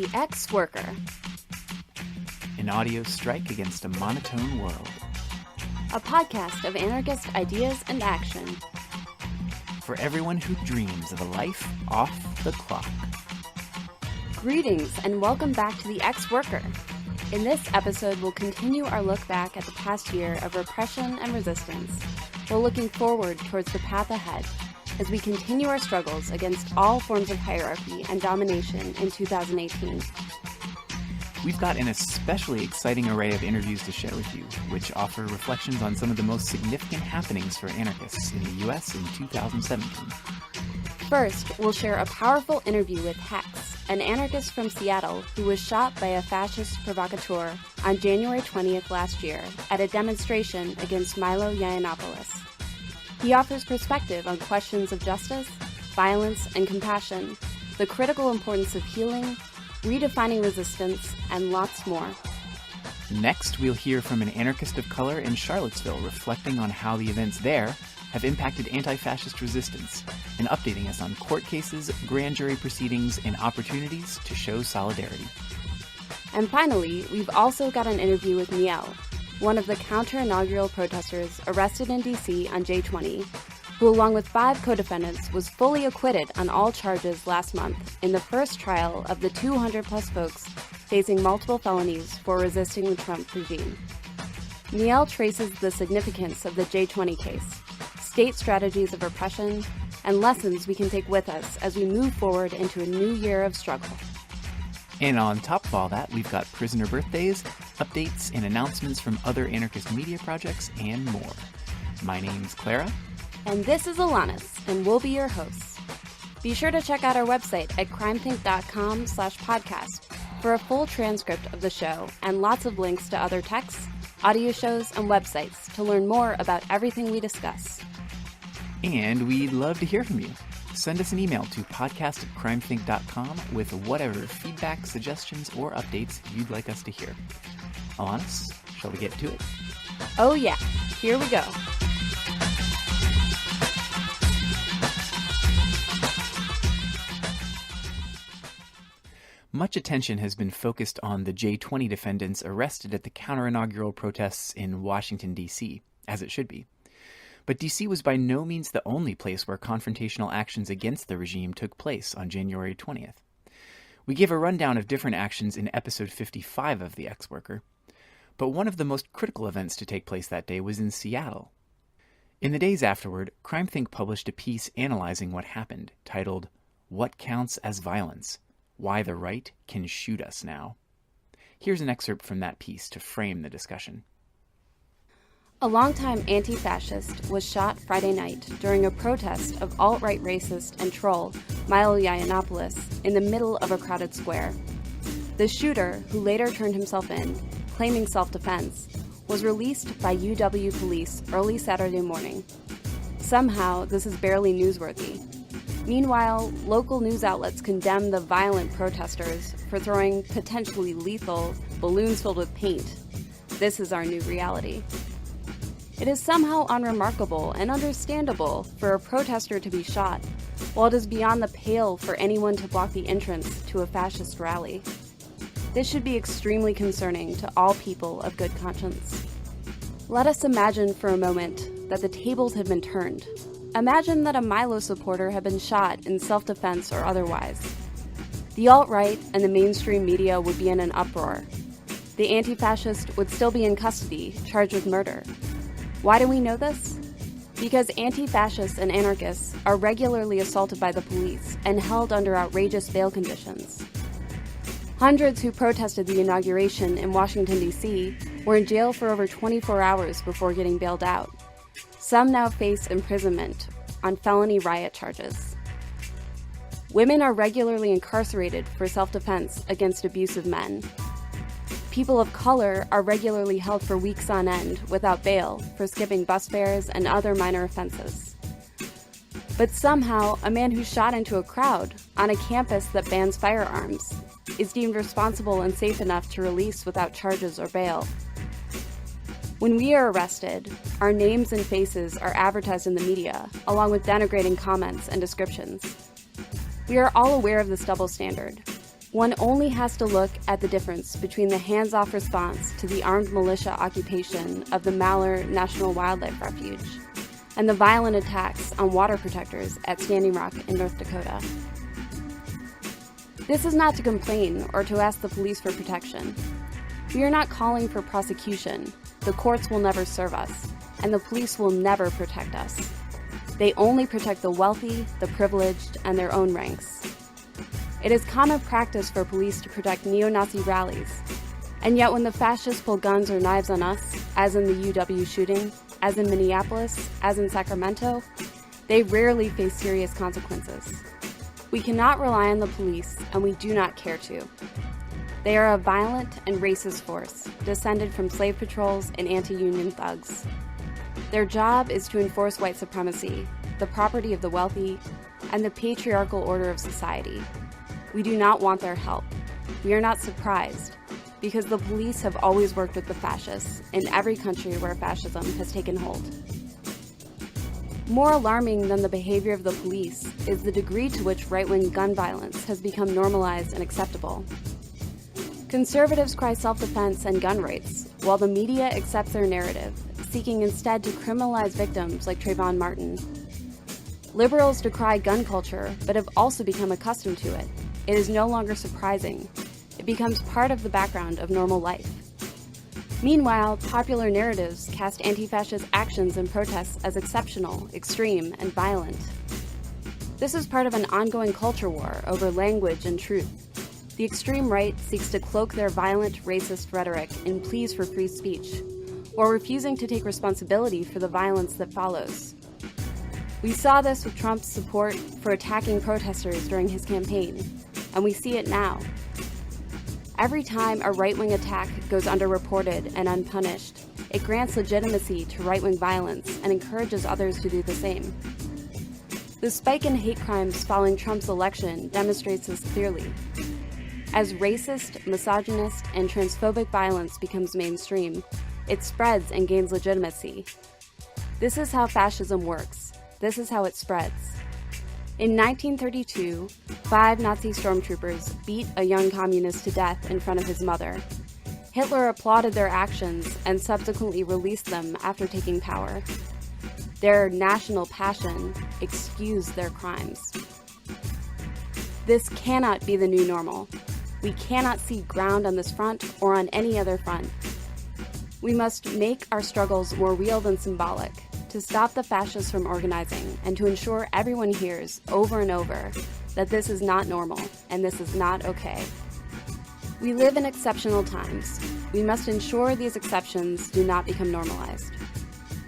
The Ex-Worker. An audio strike against a monotone world. A podcast of anarchist ideas and action. For everyone who dreams of a life off the clock. Greetings and welcome back to The Ex-Worker. In this episode, we'll continue our look back at the past year of repression and resistance, while looking forward towards the path ahead as we continue our struggles against all forms of hierarchy and domination in 2018. We've got an especially exciting array of interviews to share with you, which offer reflections on some of the most significant happenings for anarchists in the U.S. in 2017. First, we'll share a powerful interview with Hex, an anarchist from Seattle who was shot by a fascist provocateur on January 20th last year at a demonstration against Milo Yiannopoulos. He offers perspective on questions of justice, violence, and compassion, the critical importance of healing, redefining resistance, and lots more. Next, we'll hear from an anarchist of color in Charlottesville reflecting on how the events there have impacted anti-fascist resistance and updating us on court cases, grand jury proceedings, and opportunities to show solidarity. And finally, we've also got an interview with Miel, one of the counter-inaugural protesters arrested in D.C. on J20, who along with 5 co-defendants was fully acquitted on all charges last month in the first trial of the 200-plus folks facing multiple felonies for resisting the Trump regime. Miel traces the significance of the J20 case, state strategies of repression, and lessons we can take with us as we move forward into a new year of struggle. And on top of all that, we've got prisoner birthdays, updates, and announcements from other anarchist media projects, and more. My name's Clara. And this is Alanis, and we'll be your hosts. Be sure to check out our website at crimethink.com/podcast for a full transcript of the show and lots of links to other texts, audio shows, and websites to learn more about everything we discuss. And we'd love to hear from you. Send us an email to podcast@crimethink.com with whatever feedback, suggestions, or updates you'd like us to hear. Alanis, shall we get to it? Oh yeah, here we go. Much attention has been focused on the J20 defendants arrested at the counter-inaugural protests in Washington, D.C., as it should be. But D.C. was by no means the only place where confrontational actions against the regime took place on January 20th. We gave a rundown of different actions in episode 55 of The Ex-Worker, but one of the most critical events to take place that day was in Seattle. In the days afterward, CrimethInc published a piece analyzing what happened, titled, "What Counts as Violence? Why the Right Can Shoot Us Now." Here's an excerpt from that piece to frame the discussion. A longtime anti-fascist was shot Friday night during a protest of alt-right racist and troll Milo Yiannopoulos in the middle of a crowded square. The shooter, who later turned himself in, claiming self-defense, was released by UW police early Saturday morning. Somehow, this is barely newsworthy. Meanwhile, local news outlets condemn the violent protesters for throwing potentially lethal balloons filled with paint. This is our new reality. It is somehow unremarkable and understandable for a protester to be shot, while it is beyond the pale for anyone to block the entrance to a fascist rally. This should be extremely concerning to all people of good conscience. Let us imagine for a moment that the tables have been turned. Imagine that a Milo supporter had been shot in self-defense or otherwise. The alt-right and the mainstream media would be in an uproar. The anti-fascist would still be in custody, charged with murder. Why do we know this? Because anti-fascists and anarchists are regularly assaulted by the police and held under outrageous bail conditions. Hundreds who protested the inauguration in Washington, D.C. were in jail for over 24 hours before getting bailed out. Some now face imprisonment on felony riot charges. Women are regularly incarcerated for self-defense against abusive men. People of color are regularly held for weeks on end without bail for skipping bus fares and other minor offenses. But somehow, a man who shot into a crowd on a campus that bans firearms is deemed responsible and safe enough to release without charges or bail. When we are arrested, our names and faces are advertised in the media, along with denigrating comments and descriptions. We are all aware of this double standard. One only has to look at the difference between the hands-off response to the armed militia occupation of the Malheur National Wildlife Refuge and the violent attacks on water protectors at Standing Rock in North Dakota. This is not to complain or to ask the police for protection. We are not calling for prosecution. The courts will never serve us, and the police will never protect us. They only protect the wealthy, the privileged, and their own ranks. It is common practice for police to protect neo-Nazi rallies, and yet when the fascists pull guns or knives on us, as in the UW shooting, as in Minneapolis, as in Sacramento, they rarely face serious consequences. We cannot rely on the police, and we do not care to. They are a violent and racist force, descended from slave patrols and anti-union thugs. Their job is to enforce white supremacy, the property of the wealthy, and the patriarchal order of society. We do not want their help. We are not surprised, because the police have always worked with the fascists in every country where fascism has taken hold. More alarming than the behavior of the police is the degree to which right-wing gun violence has become normalized and acceptable. Conservatives cry self-defense and gun rights, while the media accepts their narrative, seeking instead to criminalize victims like Trayvon Martin. Liberals decry gun culture, but have also become accustomed to it. It is no longer surprising. It becomes part of the background of normal life. Meanwhile, popular narratives cast anti-fascist actions and protests as exceptional, extreme, and violent. This is part of an ongoing culture war over language and truth. The extreme right seeks to cloak their violent, racist rhetoric in pleas for free speech, while refusing to take responsibility for the violence that follows. We saw this with Trump's support for attacking protesters during his campaign, and we see it now. Every time a right-wing attack goes underreported and unpunished, it grants legitimacy to right-wing violence and encourages others to do the same. The spike in hate crimes following Trump's election demonstrates this clearly. As racist, misogynist, and transphobic violence becomes mainstream, it spreads and gains legitimacy. This is how fascism works. This is how it spreads. In 1932, 5 Nazi stormtroopers beat a young communist to death in front of his mother. Hitler applauded their actions and subsequently released them after taking power. Their national passion excused their crimes. This cannot be the new normal. We cannot cede ground on this front or on any other front. We must make our struggles more real than symbolic, to stop the fascists from organizing and to ensure everyone hears over and over that this is not normal and this is not okay. We live in exceptional times. We must ensure these exceptions do not become normalized.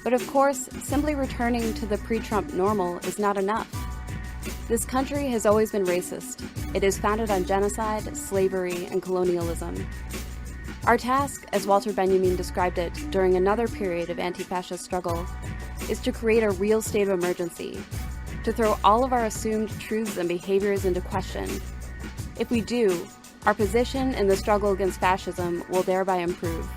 But of course, simply returning to the pre-Trump normal is not enough. This country has always been racist. It is founded on genocide, slavery, and colonialism. Our task, as Walter Benjamin described it during another period of anti-fascist struggle, is to create a real state of emergency, to throw all of our assumed truths and behaviors into question. If we do, our position in the struggle against fascism will thereby improve.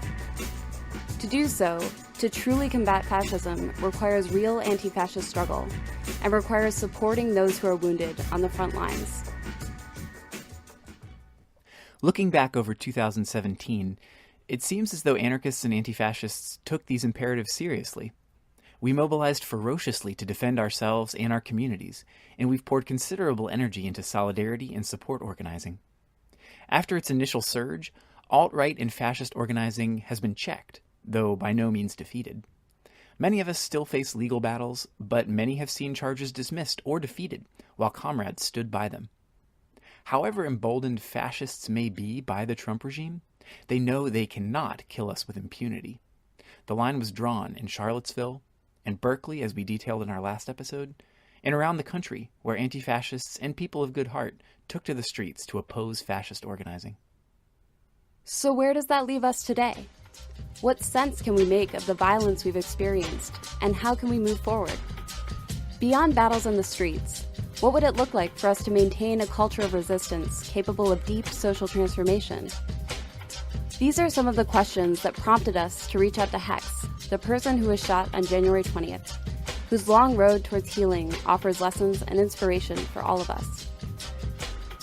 To do so, to truly combat fascism requires real anti-fascist struggle and requires supporting those who are wounded on the front lines. Looking back over 2017, it seems as though anarchists and anti-fascists took these imperatives seriously. We mobilized ferociously to defend ourselves and our communities, and we've poured considerable energy into solidarity and support organizing. After its initial surge, alt-right and fascist organizing has been checked, though by no means defeated. Many of us still face legal battles, but many have seen charges dismissed or defeated, while comrades stood by them. However emboldened fascists may be by the Trump regime, they know they cannot kill us with impunity. The line was drawn in Charlottesville, and Berkeley, as we detailed in our last episode, and around the country, where anti-fascists and people of good heart took to the streets to oppose fascist organizing. So where does that leave us today? What sense can we make of the violence we've experienced, and how can we move forward? Beyond battles in the streets, what would it look like for us to maintain a culture of resistance capable of deep social transformation? These are some of the questions that prompted us to reach out to Hex, the person who was shot on January 20th, whose long road towards healing offers lessons and inspiration for all of us.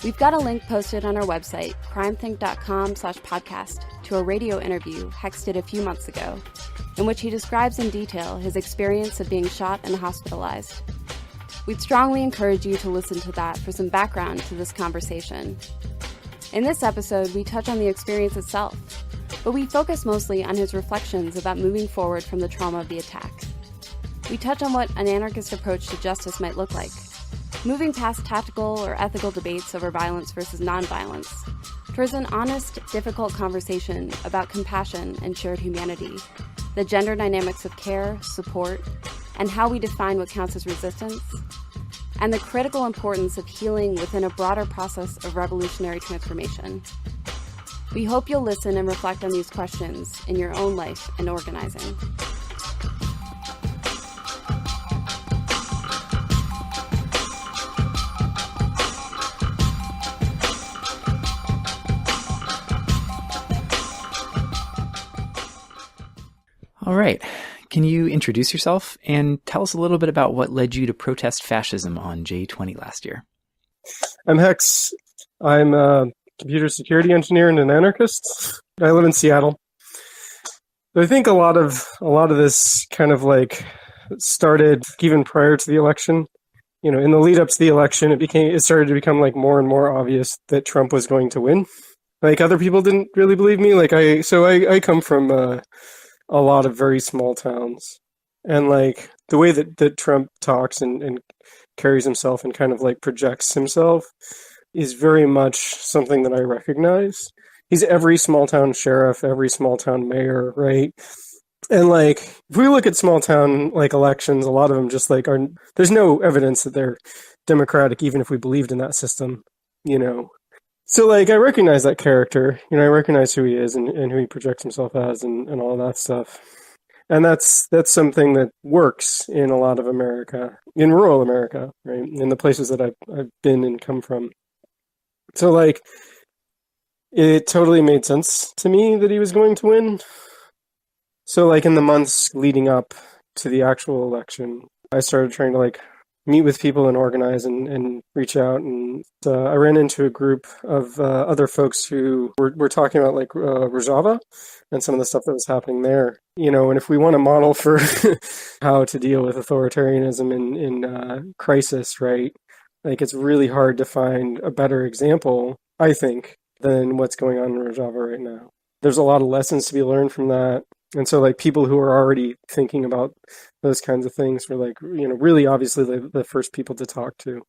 We've got a link posted on our website, crimethink.com/podcast, to a radio interview Hex did a few months ago, in which he describes in detail his experience of being shot and hospitalized. We'd strongly encourage you to listen to that for some background to this conversation. In this episode, we touch on the experience itself, but we focus mostly on his reflections about moving forward from the trauma of the attack. We touch on what an anarchist approach to justice might look like, moving past tactical or ethical debates over violence versus nonviolence, towards an honest, difficult conversation about compassion and shared humanity, the gender dynamics of care, support, and how we define what counts as resistance, and the critical importance of healing within a broader process of revolutionary transformation. We hope you'll listen and reflect on these questions in your own life and organizing. All right. Can you introduce yourself and tell us a little bit about what led you to protest fascism on J20 last year? I'm Hex. I'm a computer security engineer and an anarchist. I live in Seattle. I think a lot of this kind of like started even prior to the election. You know, in the lead up to the election, it started to become like more and more obvious that Trump was going to win. Like other people didn't really believe me. I come from a lot of very small towns, and like the way that Trump talks and carries himself and kind of like projects himself is very much something that I recognize. He's every small town sheriff, every small town mayor, right? And like if we look at small town like elections, a lot of them just like there's no evidence that they're democratic, even if we believed in that system, you know. So, like, I recognize that character, you know, I recognize who he is and who he projects himself as and all that stuff. And that's something that works in a lot of America, in rural America, right, in the places that I've been and come from. So, like, it totally made sense to me that he was going to win. So, like, in the months leading up to the actual election, I started trying to, like, meet with people and organize and reach out. And I ran into a group of other folks who were talking about like Rojava and some of the stuff that was happening there. You know, and if we want a model for how to deal with authoritarianism in crisis, right? Like it's really hard to find a better example, I think, than what's going on in Rojava right now. There's a lot of lessons to be learned from that. And so like people who are already thinking about those kinds of things were like, you know, really obviously the first people to talk to.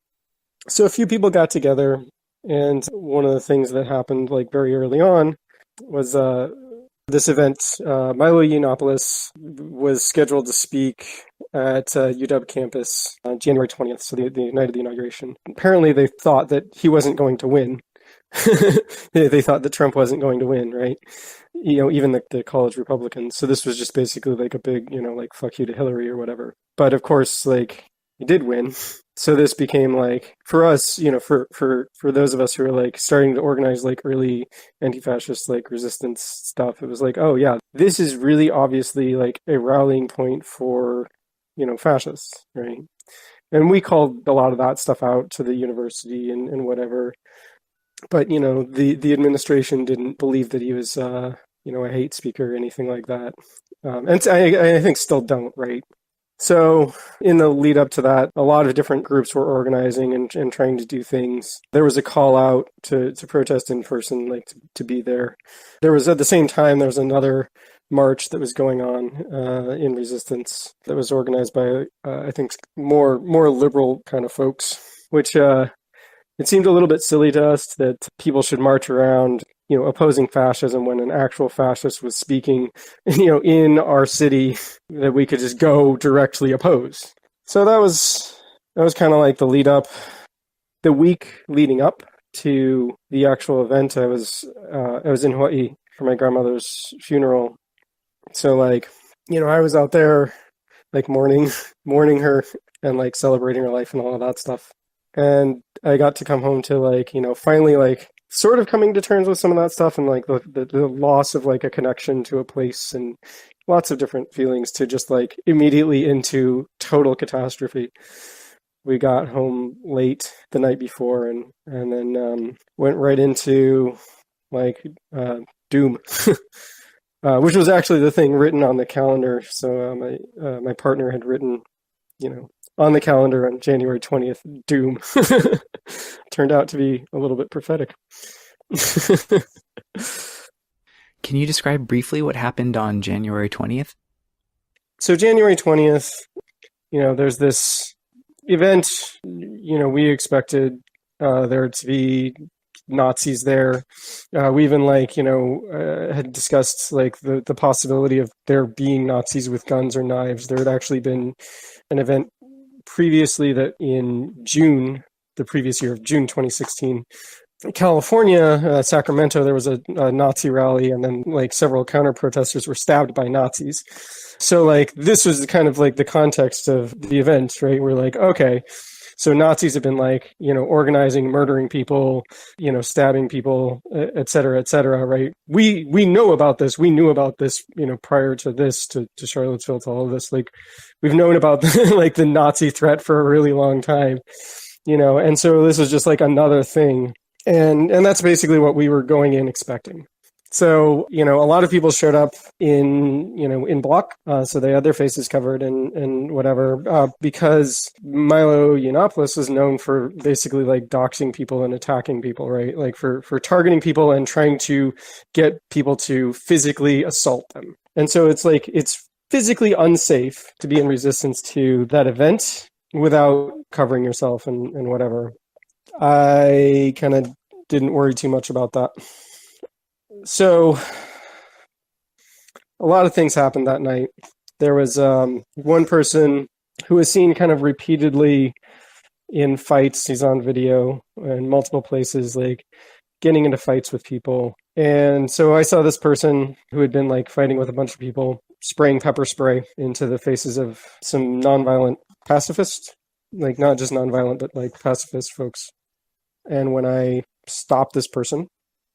So a few people got together, and one of the things that happened like very early on was this event. Milo Yiannopoulos was scheduled to speak at UW campus on January 20th, so the night of the inauguration. Apparently they thought that he wasn't going to win. They thought that Trump wasn't going to win, right? You know, even the college Republicans. So this was just basically like a big, you know, like fuck you to Hillary or whatever. But of course, like he did win. So this became like for us, you know, for those of us who are like starting to organize like early anti-fascist like resistance stuff, it was like, oh yeah, this is really obviously like a rallying point for, you know, fascists, right? And we called a lot of that stuff out to the university and whatever. But, you know, the administration didn't believe that he was, you know, a hate speaker or anything like that. And I think still don't, right? So in the lead up to that, a lot of different groups were organizing and trying to do things. There was a call out to protest in person, like to be there. There was at the same time, there was another march that was going on in resistance that was organized by, I think, more liberal kind of folks, which it seemed a little bit silly to us that people should march around, you know, opposing fascism when an actual fascist was speaking, you know, in our city that we could just go directly oppose. So that was kind of like the lead up. The week leading up to the actual event, I was in Hawaii for my grandmother's funeral. So like, you know, I was out there like mourning her and like celebrating her life and all of that stuff. And I got to come home to like, you know, finally like sort of coming to terms with some of that stuff and like the loss of like a connection to a place and lots of different feelings to just like immediately into total catastrophe. we got home late the night before, and then went right into like doom, which was actually the thing written on the calendar. So my partner had written, on the calendar on January 20th, doom. Turned out to be a little bit prophetic. Can you describe briefly what happened on January 20th? So January 20th, there's this event, we expected there to be Nazis there. We even had discussed like the possibility of there being Nazis with guns or knives. There had actually been an event previously that in June, the previous year of June 2016, California, Sacramento, there was a Nazi rally, and then like several counter protesters were stabbed by Nazis. So like this was kind of like the context of the event, right? We're like, okay, so Nazis have been like, organizing, murdering people, stabbing people, et cetera, right? We know about this. We knew about this, prior to this, to Charlottesville, to all of this. Like we've known about like the Nazi threat for a really long time, and so this was just like another thing. And that's basically what we were going in expecting. So, a lot of people showed up in block. So they had their faces covered and whatever, because Milo Yiannopoulos was known for basically like doxing people and attacking people, right? Like for targeting people and trying to get people to physically assault them. And so it's like, it's physically unsafe to be in resistance to that event without covering yourself and whatever. I kind of didn't worry too much about that. So a lot of things happened that night. There was one person who was seen kind of repeatedly in fights. He's on video in multiple places, like getting into fights with people. And so I saw this person who had been like fighting with a bunch of people, spraying pepper spray into the faces of some nonviolent pacifists, like not just nonviolent, but like pacifist folks. And when I stopped this person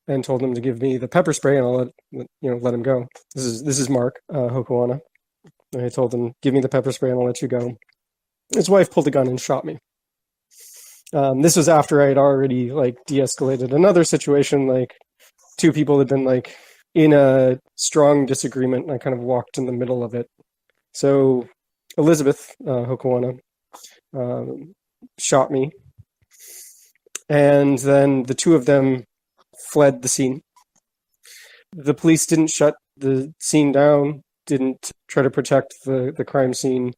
and told him to give me the pepper spray, and I'll let him go. This is Mark Hokuana. And I told him, give me the pepper spray and I'll let you go. His wife pulled a gun and shot me. This was after I had already like de-escalated another situation. Like two people had been like in a strong disagreement, and I kind of walked in the middle of it. So Elizabeth Hokuana shot me. And then the two of them fled the scene. The police didn't shut the scene down, didn't try to protect the crime scene,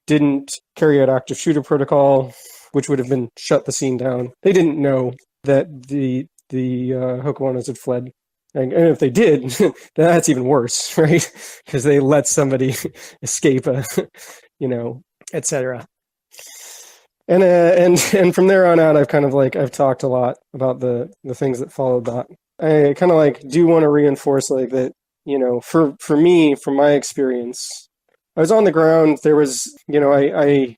didn't carry out active shooter protocol, which would have been shut the scene down. They didn't know that the Hokuanas had fled. And if they did, then that's even worse, right? Because they let somebody escape, et cetera. And from there on out, I've talked a lot about the things that followed that. I kind of like do want to reinforce like that, for me, from my experience, I was on the ground. There was, I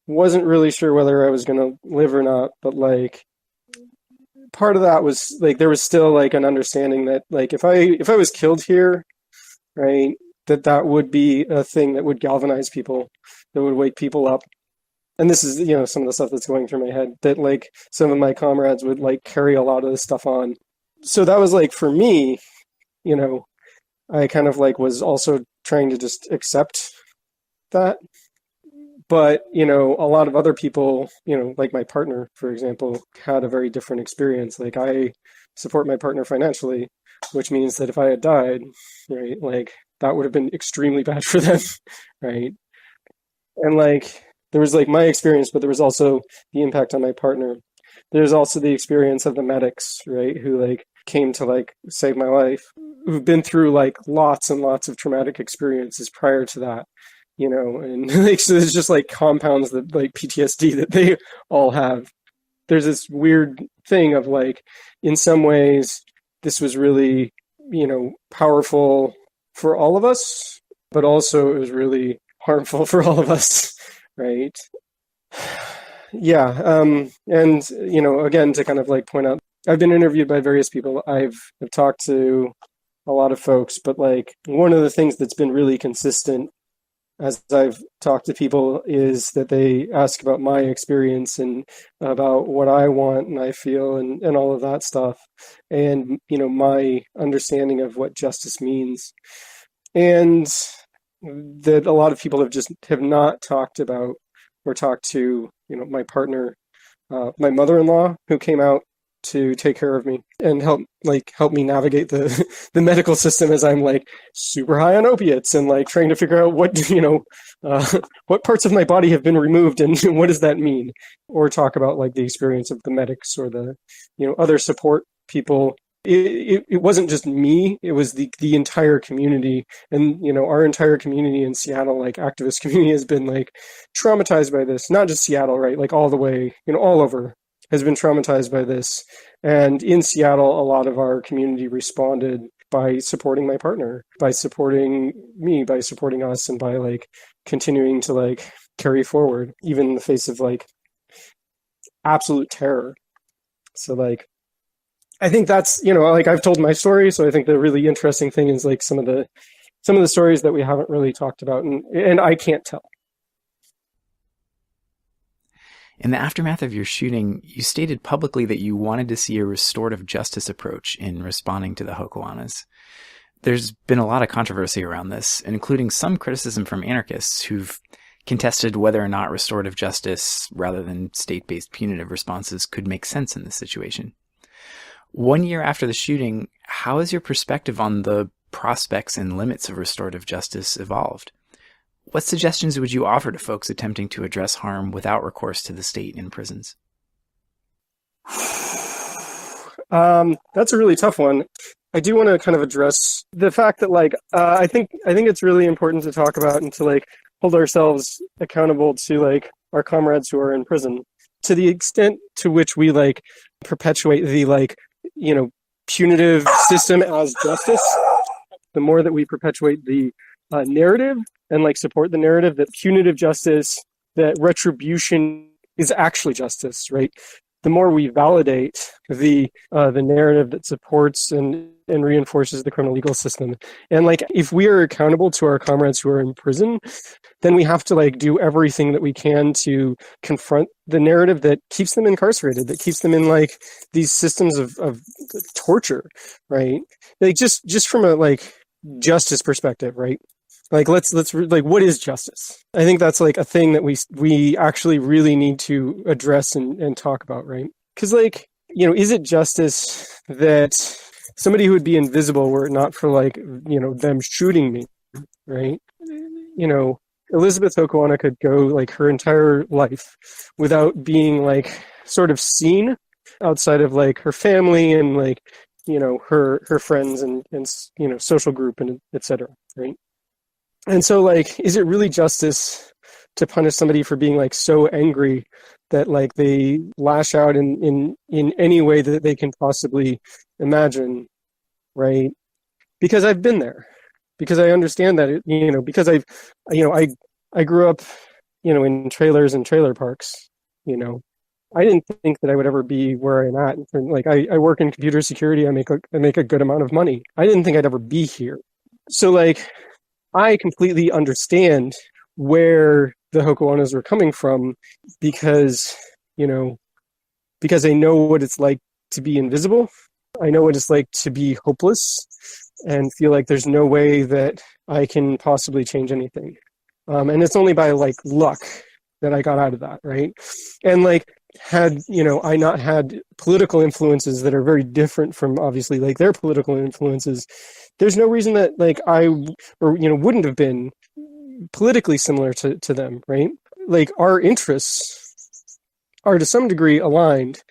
wasn't really sure whether I was going to live or not, but like part of that was like, there was still like an understanding that like, if I was killed here, right, that would be a thing that would galvanize people, that would wake people up. And this is, some of the stuff that's going through my head, that like some of my comrades would like carry a lot of this stuff on. So that was like, for me, I kind of like was also trying to just accept that. But, a lot of other people, like my partner, for example, had a very different experience. Like I support my partner financially, which means that if I had died, right, like that would have been extremely bad for them, right? And like, there was like my experience, but there was also the impact on my partner. There's also the experience of the medics, right, who like came to like save my life, who've been through like lots and lots of traumatic experiences prior to that, and like, so there's just like compounds that like PTSD that they all have. There's this weird thing of like, in some ways, this was really, powerful for all of us, but also it was really harmful for all of us. Right. Yeah. And, again, to kind of like point out, I've been interviewed by various people. I've talked to a lot of folks, but like one of the things that's been really consistent as I've talked to people is that they ask about my experience and about what I want and I feel and all of that stuff. And, my understanding of what justice means. And that a lot of people have not talked about or talked to, my partner, my mother-in-law, who came out to take care of me and help me navigate the the medical system as I'm like super high on opiates and like trying to figure out what what parts of my body have been removed and what does that mean, or talk about like the experience of the medics or the other support people. It wasn't just me, it was the entire community. And our entire community in Seattle, like activist community, has been like traumatized by this. Not just Seattle, right? Like all the way, all over, has been traumatized by this. And in Seattle, a lot of our community responded by supporting my partner, by supporting me, by supporting us, and by like continuing to like carry forward, even in the face of like absolute terror. So like, I think that's, like I've told my story. So I think the really interesting thing is like some of the stories that we haven't really talked about, and I can't tell. In the aftermath of your shooting, you stated publicly that you wanted to see a restorative justice approach in responding to the Hokoanas. There's been a lot of controversy around this, including some criticism from anarchists who've contested whether or not restorative justice, rather than state-based punitive responses, could make sense in this situation. 1 year after the shooting, how has your perspective on the prospects and limits of restorative justice evolved? What suggestions would you offer to folks attempting to address harm without recourse to the state in prisons? That's a really tough one. I do want to kind of address the fact that like I think it's really important to talk about and to like hold ourselves accountable to like our comrades who are in prison. To the extent to which we like perpetuate the like punitive system as justice, the more that we perpetuate the narrative and like support the narrative that punitive justice, that retribution is actually justice, right? The more we validate the narrative that supports and reinforces the criminal legal system. And like, if we are accountable to our comrades who are in prison, then we have to like do everything that we can to confront the narrative that keeps them incarcerated, that keeps them in like these systems of torture, right? Like just from a like justice perspective, right? Like let's like, what is justice? I think that's like a thing that we actually really need to address and talk about, right? Because like, is it justice that somebody who would be invisible were it not for like, them shooting me, right? Elizabeth Hokoana could go like her entire life without being like sort of seen outside of like her family and like, her friends and social group and et cetera, right? And so like, is it really justice to punish somebody for being like so angry that like they lash out in any way that they can possibly imagine, right? Because I've been there, because I understand that because I grew up, in trailers and trailer parks, I didn't think that I would ever be where I'm at. Like I work in computer security. I make a good amount of money. I didn't think I'd ever be here. So like, I completely understand where the Hokoanas were coming from because I know what it's like to be invisible. I know what it's like to be hopeless and feel like there's no way that I can possibly change anything. And it's only by like luck that I got out of that, right? And like, had I not had political influences that are very different from obviously like their political influences, there's no reason that like I wouldn't have been politically similar to them, right? Like our interests are to some degree aligned.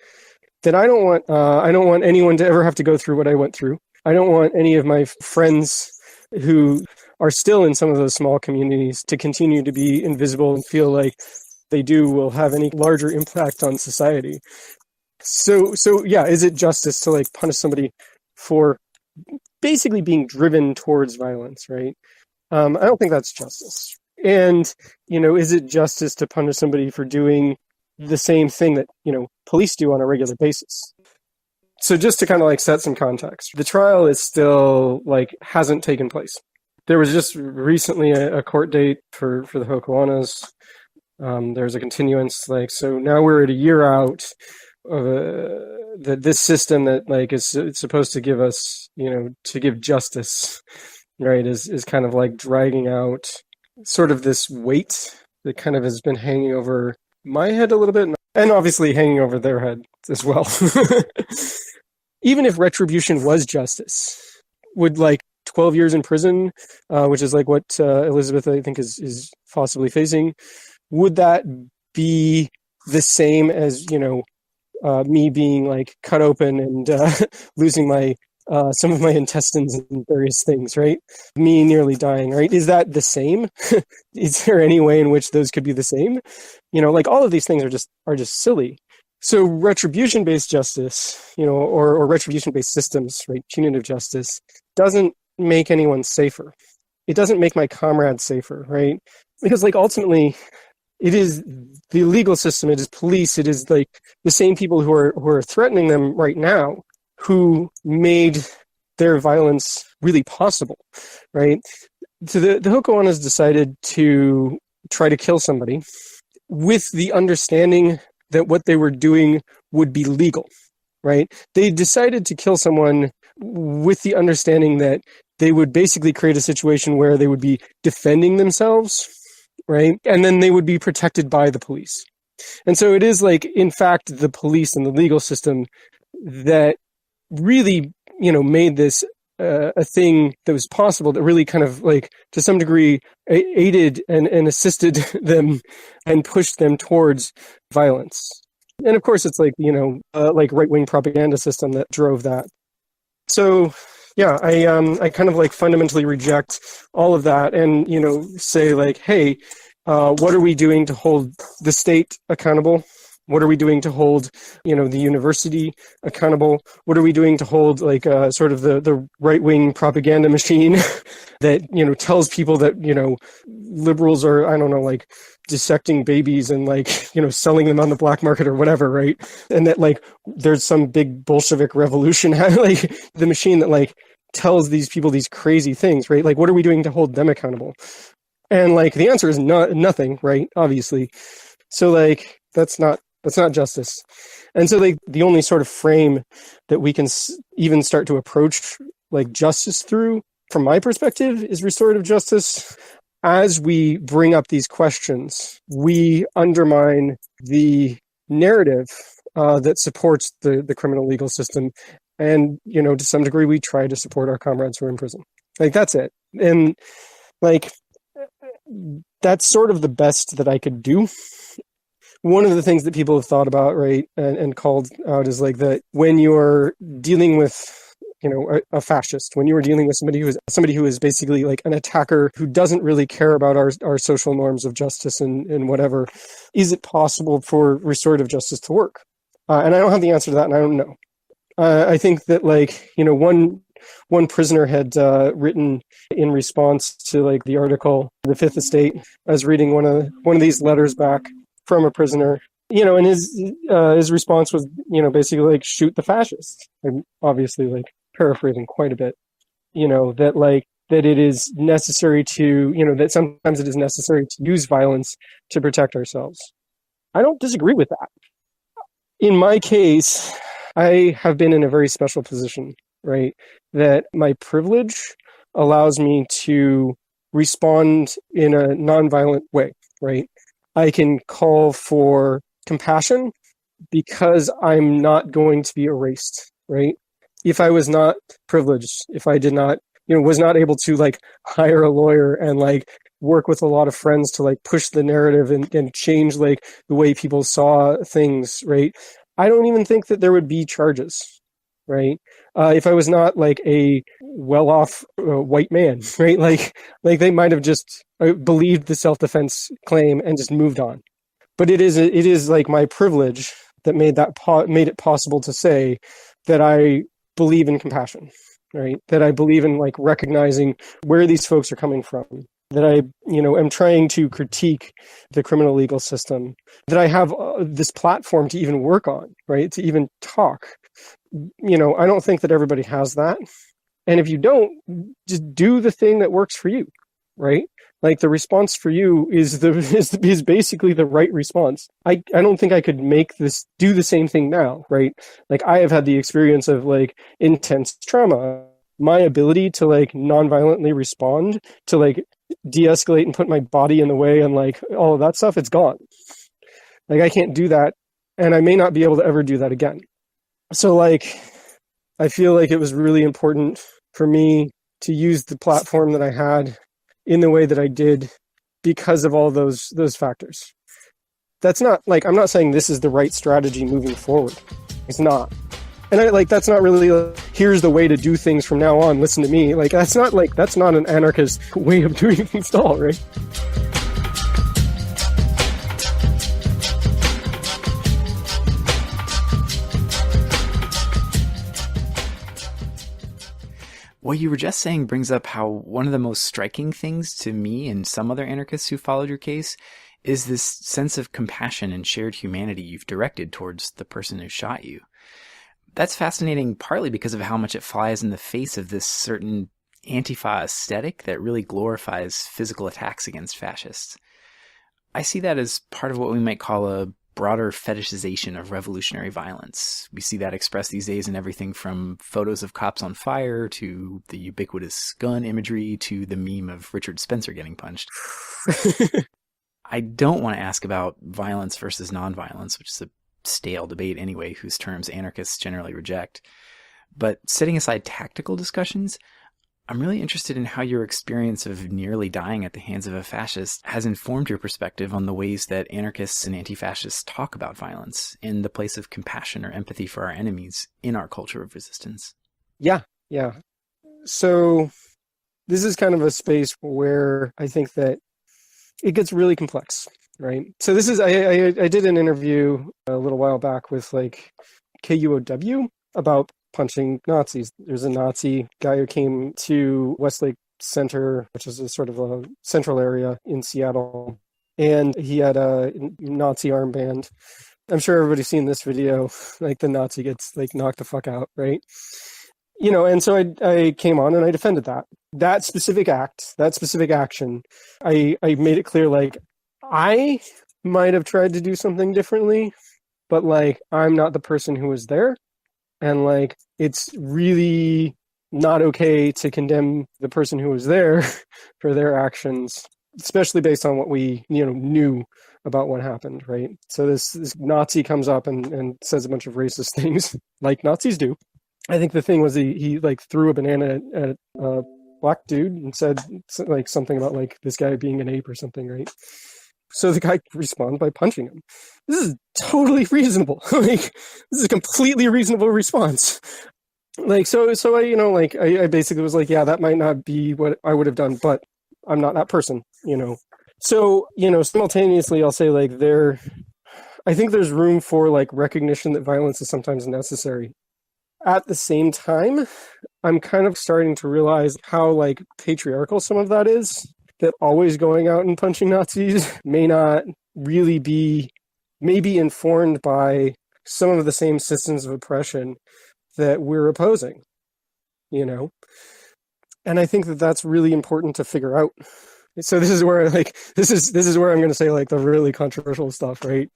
That I don't want anyone to ever have to go through what I went through. I don't want any of my friends who are still in some of those small communities to continue to be invisible and feel like they will have any larger impact on society. So yeah, is it justice to like punish somebody for basically being driven towards violence, right? I don't think that's justice. And, is it justice to punish somebody for doing the same thing that, police do on a regular basis? So just to kind of like set some context, the trial is still like hasn't taken place. There was just recently a court date for the Hokoanas. There's a continuance, so now we're at a year out of that this system that is it's supposed to give us, to give justice, right, is kind of dragging out sort of this weight that kind of has been hanging over my head a little bit, and obviously hanging over their head as well. Even if retribution was justice, would 12 years in prison, which is what Elizabeth, I think, is possibly facing, would that be the same as, me being cut open and losing my some of my intestines and various things, right? Me nearly dying, right? Is that the same? Is there any way in which those could be the same? All of these things are just silly. So retribution-based justice, or retribution-based systems, right? Punitive justice doesn't make anyone safer. It doesn't make my comrades safer, right? Because ultimately, it is the legal system, it is police, it is the same people who are threatening them right now who made their violence really possible, right? So the Hokoanas decided to try to kill somebody with the understanding that what they were doing would be legal, right? They decided to kill someone with the understanding that they would basically create a situation where they would be defending themselves, right? And then they would be protected by the police. And so it is in fact, the police and the legal system that really, made this a thing that was possible, that really kind of to some degree aided and assisted them and pushed them towards violence. And of course it's right-wing propaganda system that drove that. So yeah, I kind of fundamentally reject all of that and, say hey, what are we doing to hold the state accountable? What are we doing to hold, the university accountable? What are we doing to hold sort of the right-wing propaganda machine that, tells people that, liberals are, I don't know, dissecting babies and selling them on the black market or whatever, right? And that there's some big Bolshevik revolution, the machine that tells these people these crazy things, right? What are we doing to hold them accountable? And the answer is nothing, right? Obviously. So that's not justice. And so the only sort of frame that we can even start to approach justice through, from my perspective, is restorative justice. As we bring up these questions, we undermine the narrative that supports the criminal legal system. And, to some degree, we try to support our comrades who are in prison. That's it. And that's sort of the best that I could do. One of the things that people have thought about, right, and called out is that when you're dealing with, a fascist, when you are dealing with somebody who is basically an attacker who doesn't really care about our social norms of justice and whatever, is it possible for restorative justice to work? And I don't have the answer to that, and I don't know. I think that one prisoner had written in response to the article, The Fifth Estate. I was reading one of these letters back from a prisoner, and his response was, basically shoot the fascists. I'm obviously paraphrasing quite a bit, that it is necessary to, that sometimes it is necessary to use violence to protect ourselves. I don't disagree with that. In my case, I have been in a very special position, right? That my privilege allows me to respond in a nonviolent way, right? I can call for compassion because I'm not going to be erased, right? If I was not privileged, if I did not, was not able to hire a lawyer and work with a lot of friends to push the narrative and change the way people saw things, right? I don't even think that there would be charges, right? If I was not a well-off white man, right? They might have just believed the self-defense claim and just moved on. But it is my privilege that made it possible to say that I believe in compassion, right? That I believe in recognizing where these folks are coming from. That I, am trying to critique the criminal legal system. That I have this platform to even work on, right? To even talk. I don't think that everybody has that. And if you don't, just do the thing that works for you, right? Like the response for you is basically the right response. I don't think I could do the same thing now, right? Like I have had the experience of like intense trauma. My ability to like nonviolently respond, to like de-escalate and put my body in the way and like all of that stuff, it's gone. Like I can't do that, and I may not be able to ever do that again. So like I feel like it was really important for me to use the platform that I had in the way that I did because of all those factors. That's not like, I'm not saying this is the right strategy moving forward. It's not. And that's not really here's the way to do things from now on, listen to me. Like that's not an anarchist way of doing things at all, right? What you were just saying brings up how one of the most striking things to me and some other anarchists who followed your case is this sense of compassion and shared humanity you've directed towards the person who shot you. That's fascinating partly because of how much it flies in the face of this certain Antifa aesthetic that really glorifies physical attacks against fascists. I see that as part of what we might call a broader fetishization of revolutionary violence. We see that expressed these days in everything from photos of cops on fire to the ubiquitous gun imagery to the meme of Richard Spencer getting punched. I don't want to ask about violence versus nonviolence, which is a stale debate anyway, whose terms anarchists generally reject. But setting aside tactical discussions, I'm really interested in how your experience of nearly dying at the hands of a fascist has informed your perspective on the ways that anarchists and anti-fascists talk about violence in the place of compassion or empathy for our enemies in our culture of resistance. Yeah. So this is kind of a space where I think that it gets really complex, right? So this is, I did an interview a little while back with like KUOW about punching Nazis. There's a Nazi guy who came to Westlake Center, which is a sort of a central area in Seattle, and he had a Nazi armband. I'm sure everybody's seen this video, like the Nazi gets like knocked the fuck out, right? You know, and so I came on and I defended that specific act, that specific action. I made it clear, like, I might have tried to do something differently, but like, I'm not the person who was there. And like, it's really not okay to condemn the person who was there for their actions, especially based on what we, knew about what happened, right? So this Nazi comes up and says a bunch of racist things, like Nazis do. I think the thing was he like threw a banana at a black dude and said like something about like this guy being an ape or something, right? So the guy responds by punching him. This is totally reasonable. Like, this is a completely reasonable response. Like, so I basically was like, yeah, that might not be what I would have done, but I'm not that person, So, simultaneously, I'll say like I think there's room for like recognition that violence is sometimes necessary. At the same time, I'm kind of starting to realize how like patriarchal some of that is. That always going out and punching Nazis may not really be maybe informed by some of the same systems of oppression that we're opposing, And I think that that's really important to figure out. So this is where this is where I'm going to say like the really controversial stuff, right?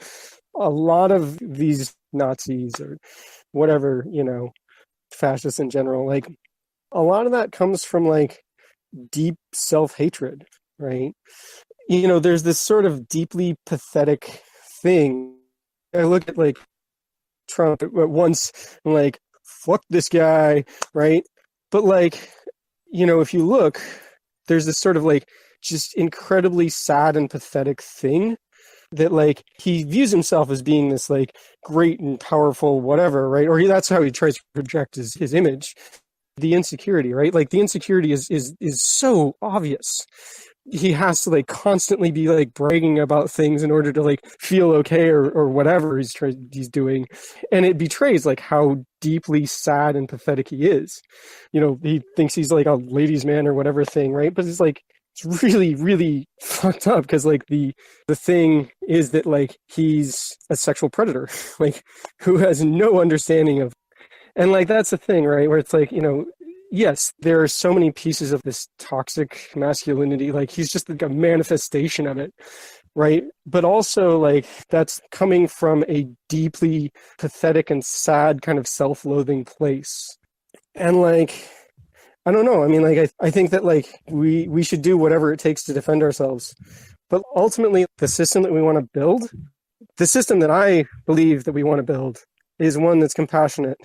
A lot of these Nazis or whatever, fascists in general, like a lot of that comes from like deep self-hatred, right? There's this sort of deeply pathetic thing. I look at like Trump at once and like, fuck this guy, right? But like, if you look, there's this sort of like just incredibly sad and pathetic thing that like he views himself as being this like great and powerful whatever, right? Or that's how he tries to project his image. The insecurity, right? Like the insecurity is so obvious. He has to like constantly be like bragging about things in order to like feel okay or whatever he's doing. And it betrays like how deeply sad and pathetic he is. He thinks he's like a ladies' man or whatever thing, right? But it's like, it's really, really fucked up because like the thing is that like he's a sexual predator, like who has no understanding of. And like, that's the thing, right? Where it's like, yes, there are so many pieces of this toxic masculinity. Like he's just like a manifestation of it, right? But also like that's coming from a deeply pathetic and sad kind of self-loathing place. And like, I don't know. I mean, like, I think that like we should do whatever it takes to defend ourselves. But ultimately, the system that we want to build, the system that I believe that we want to build is one that's compassionate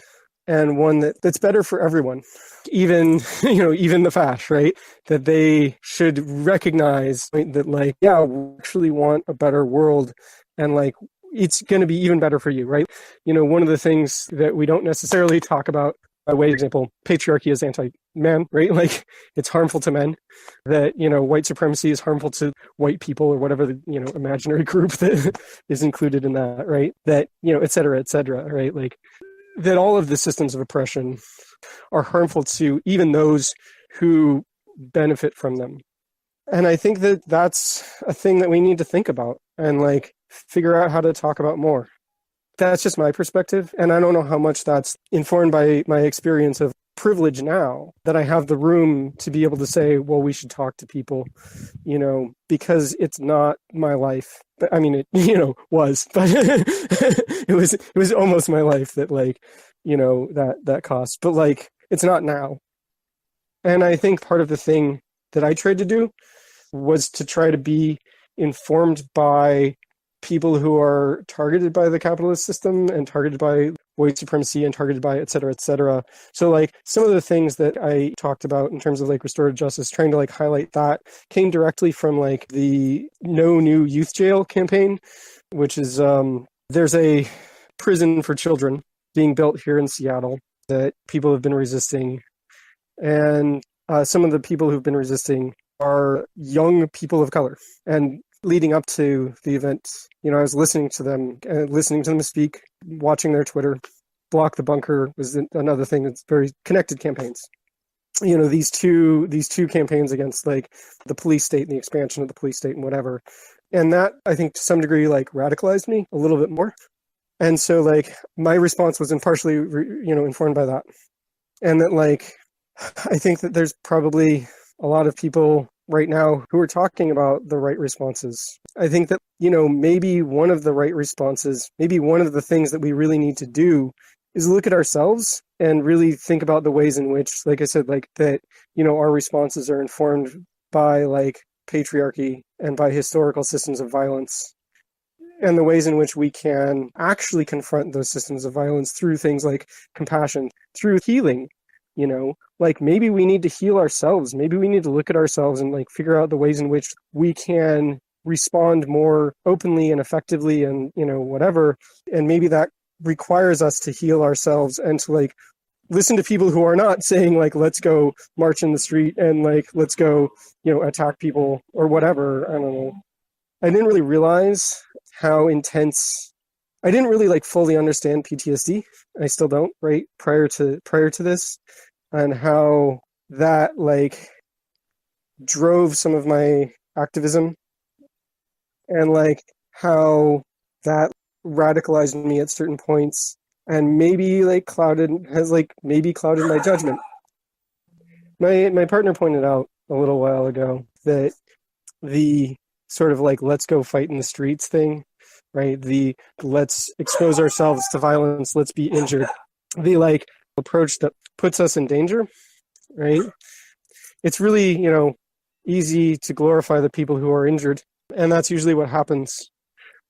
and one that's better for everyone. Even, even the fash, right? That they should recognize, right, that like, yeah, we actually want a better world and like, it's going to be even better for you, right? One of the things that we don't necessarily talk about, by way of example, patriarchy is anti-man, right? Like it's harmful to men. That, white supremacy is harmful to white people or whatever the, imaginary group that is included in that, right? That, et cetera, right? Like that all of the systems of oppression are harmful to even those who benefit from them. And I think that that's a thing that we need to think about and like figure out how to talk about more. That's just my perspective. And I don't know how much that's informed by my experience of privilege now, that I have the room to be able to say, well, we should talk to people, because it's not my life. I mean, it, was, but it was almost my life that like, that cost, but like, it's not now. And I think part of the thing that I tried to do was to try to be informed by people who are targeted by the capitalist system and targeted by white supremacy and targeted by et cetera, et cetera. So like some of the things that I talked about in terms of like restorative justice, trying to like highlight that came directly from like the No New Youth Jail campaign, which is, there's a prison for children being built here in Seattle that people have been resisting. And some of the people who've been resisting are young people of color. And leading up to the event, I was listening to them speak, watching their Twitter. Block the Bunker was another thing that's very connected campaigns. These two campaigns against like the police state and the expansion of the police state and whatever. And that, I think, to some degree, like radicalized me a little bit more. And so like my response was partially, informed by that. And that like, I think that there's probably a lot of people right now who are talking about the right responses. I think that, maybe one of the right responses, maybe one of the things that we really need to do is look at ourselves and really think about the ways in which, like I said, like that, our responses are informed by like patriarchy and by historical systems of violence, and the ways in which we can actually confront those systems of violence through things like compassion, through healing. Like maybe we need to heal ourselves. Maybe we need to look at ourselves and like figure out the ways in which we can respond more openly and effectively and, whatever. And maybe that requires us to heal ourselves and to like listen to people who are not saying like, let's go march in the street and like, let's go, attack people or whatever. I don't know. I didn't really realize how intense. I didn't really like fully understand PTSD. I still don't, right? Prior to this, and how that like drove some of my activism, and like how that radicalized me at certain points, and maybe clouded my judgment. My partner pointed out a little while ago that the sort of like let's go fight in the streets thing, right? The let's expose ourselves to violence, let's be injured. The like approach that puts us in danger, right? It's really, easy to glorify the people who are injured. And that's usually what happens,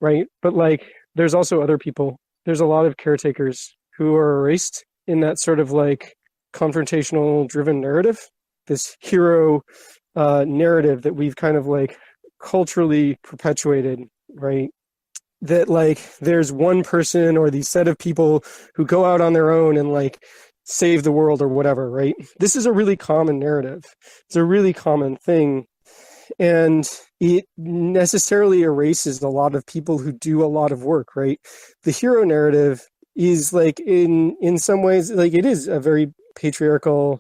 right? But like, there's also other people. There's a lot of caretakers who are erased in that sort of like confrontational driven narrative, this hero narrative that we've kind of like culturally perpetuated, right? That like there's one person or these set of people who go out on their own and like save the world or whatever, right? This is a really common narrative. It's a really common thing. And it necessarily erases a lot of people who do a lot of work, right? The hero narrative is like in some ways, like it is a very patriarchal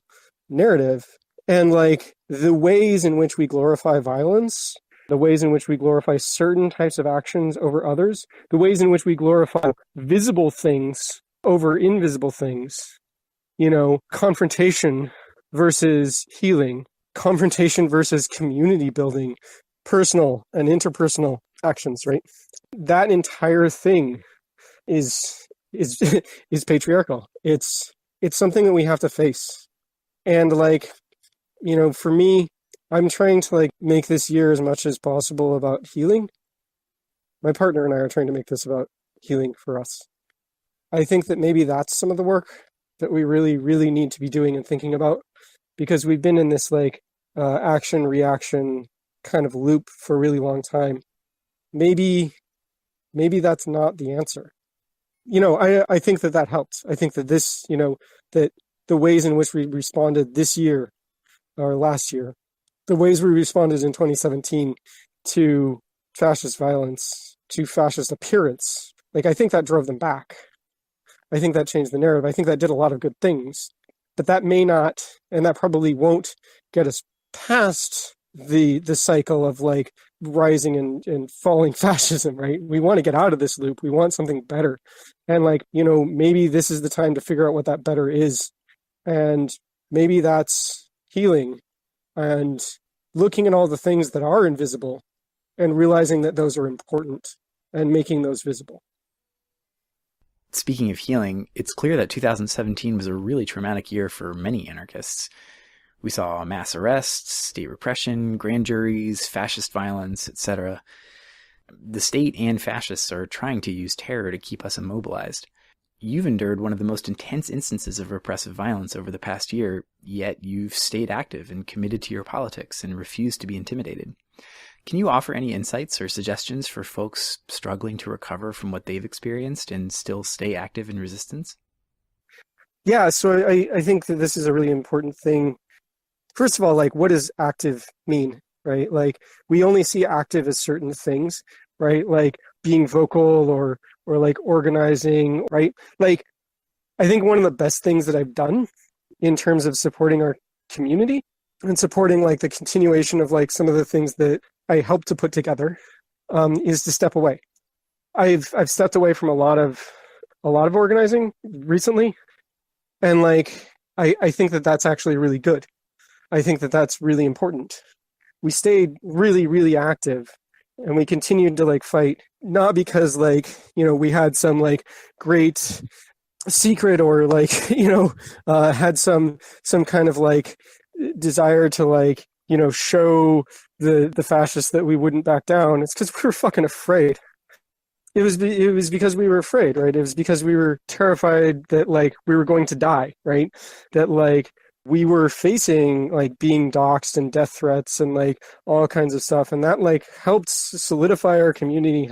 narrative. And like the ways in which we glorify violence, the ways in which we glorify certain types of actions over others, the ways in which we glorify visible things over invisible things, confrontation versus healing, confrontation versus community building, personal and interpersonal actions, right? That entire thing is is patriarchal. It's something that we have to face. And like, for me, I'm trying to like make this year as much as possible about healing. My partner and I are trying to make this about healing for us. I think that maybe that's some of the work that we really, really need to be doing and thinking about, because we've been in this like action reaction kind of loop for a really long time. Maybe that's not the answer. I think that helped. I think that this, that the ways in which we responded this year or last year, the ways we responded in 2017 to fascist violence, to fascist appearance, like I think that drove them back. I think that changed the narrative. I think that did a lot of good things, but that may not, and that probably won't get us past the cycle of like rising and falling fascism, right? We want to get out of this loop. We want something better. And like, maybe this is the time to figure out what that better is. And maybe that's healing and looking at all the things that are invisible and realizing that those are important and making those visible. Speaking of healing, it's clear that 2017 was a really traumatic year for many anarchists. We saw mass arrests, state repression, grand juries, fascist violence, etc. The state and fascists are trying to use terror to keep us immobilized. You've endured one of the most intense instances of repressive violence over the past year, yet you've stayed active and committed to your politics and refused to be intimidated. Can you offer any insights or suggestions for folks struggling to recover from what they've experienced and still stay active in resistance? Yeah, so I think that this is a really important thing. First of all, like, what does active mean, right? Like, we only see active as certain things, right? Like being vocal or like organizing, right? Like, I think one of the best things that I've done in terms of supporting our community and supporting like the continuation of like some of the things that I helped to put together is to step away. I've stepped away from a lot of organizing recently, and like I think that that's actually really good. I think that that's really important. We stayed really, really active, and we continued to like fight, not because like we had some like great secret or like had some kind of like desire to like show the fascists that we wouldn't back down. It's because we were fucking afraid. It was because we were afraid, right? It was because we were terrified that like we were going to die, right? That like we were facing like being doxxed and death threats and like all kinds of stuff, and that like helped solidify our community,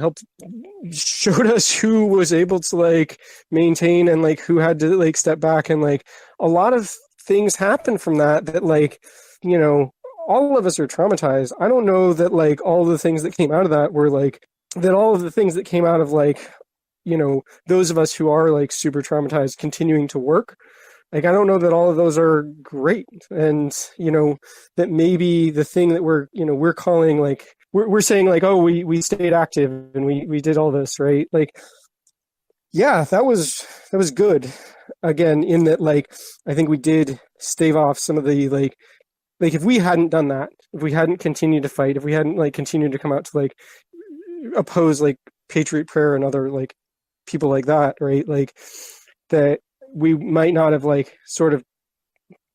showed us who was able to like maintain and like who had to like step back, and like a lot of things happened from that like all of us are traumatized. I don't know that like all the things that came out of that were like that all of the things that came out of like those of us who are like super traumatized continuing to work, like I don't know that all of those are great. And that maybe the thing that we're calling like we're saying like, oh, we stayed active and we did all this, right? Like, yeah, that was good. Again, in that like I think we did stave off some of the like if we hadn't done that, if we hadn't continued to fight, if we hadn't like continued to come out to like oppose like Patriot Prayer and other like people like that, right? Like that we might not have like sort of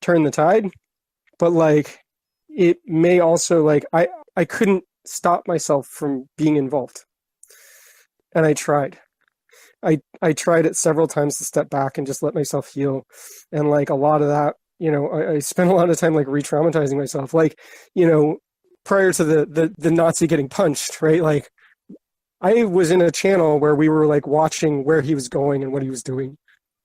turned the tide, but like it may also like I couldn't stop myself from being involved. And I tried. I tried it several times to step back and just let myself heal. And like a lot of that, I spent a lot of time like re-traumatizing myself. Like, prior to the Nazi getting punched, right? Like I was in a channel where we were like watching where he was going and what he was doing.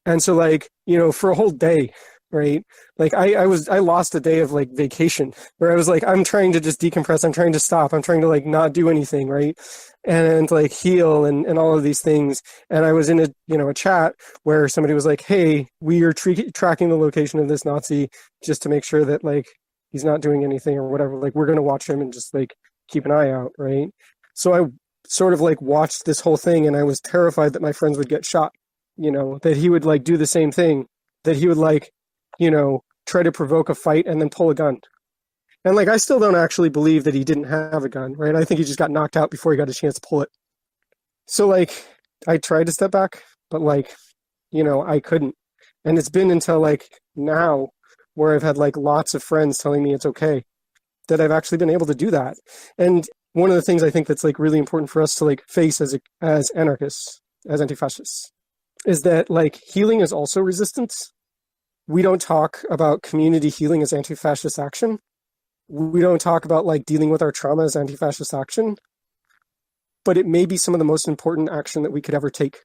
And so like, for a whole day, right? Like I lost a day of like vacation where I was like, I'm trying to just decompress. I'm trying to stop. I'm trying to like not do anything. Right. And like heal and all of these things. And I was in a chat where somebody was like, hey, we are tracking the location of this Nazi just to make sure that like, he's not doing anything or whatever. Like we're going to watch him and just like keep an eye out. Right. So I sort of like watched this whole thing, and I was terrified that my friends would get shot, that he would like do the same thing, that he would like, try to provoke a fight and then pull a gun. And like, I still don't actually believe that he didn't have a gun, right? I think he just got knocked out before he got a chance to pull it. So like, I tried to step back, but like, I couldn't. And it's been until like now where I've had like lots of friends telling me it's okay that I've actually been able to do that. And one of the things I think that's like really important for us to like face as anarchists, as anti-fascists, is that like healing is also resistance. We don't talk about community healing as anti-fascist action. We don't talk about like dealing with our trauma as anti-fascist action, but it may be some of the most important action that we could ever take.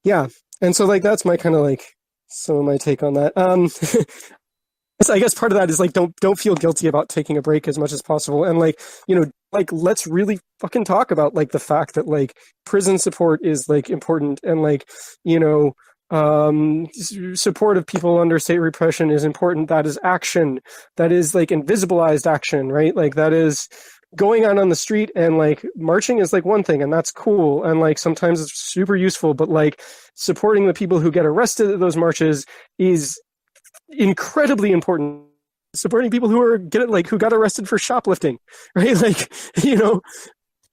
Yeah. And so like, that's my kind of like, some of my take on that. So I guess part of that is like, don't feel guilty about taking a break as much as possible. And like, like, let's really fucking talk about like the fact that like prison support is like important, and like, support of people under state repression is important. That is action. That is like invisibilized action, right? Like that is going out on the street, and like marching is like one thing, and that's cool. And like sometimes it's super useful, but like supporting the people who get arrested at those marches is incredibly important. Supporting people who got arrested for shoplifting, right? Like,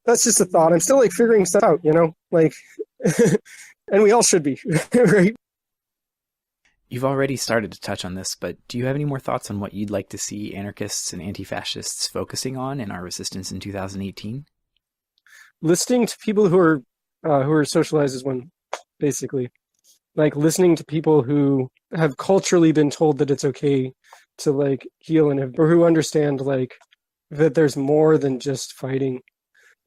that's just a thought. I'm still like figuring stuff out, like, and we all should be, right? You've already started to touch on this, but do you have any more thoughts on what you'd like to see anarchists and anti-fascists focusing on in our resistance in 2018? Listening to people who are socialized is one, basically. Like listening to people who have culturally been told that it's okay to like heal, or who understand like that there's more than just fighting.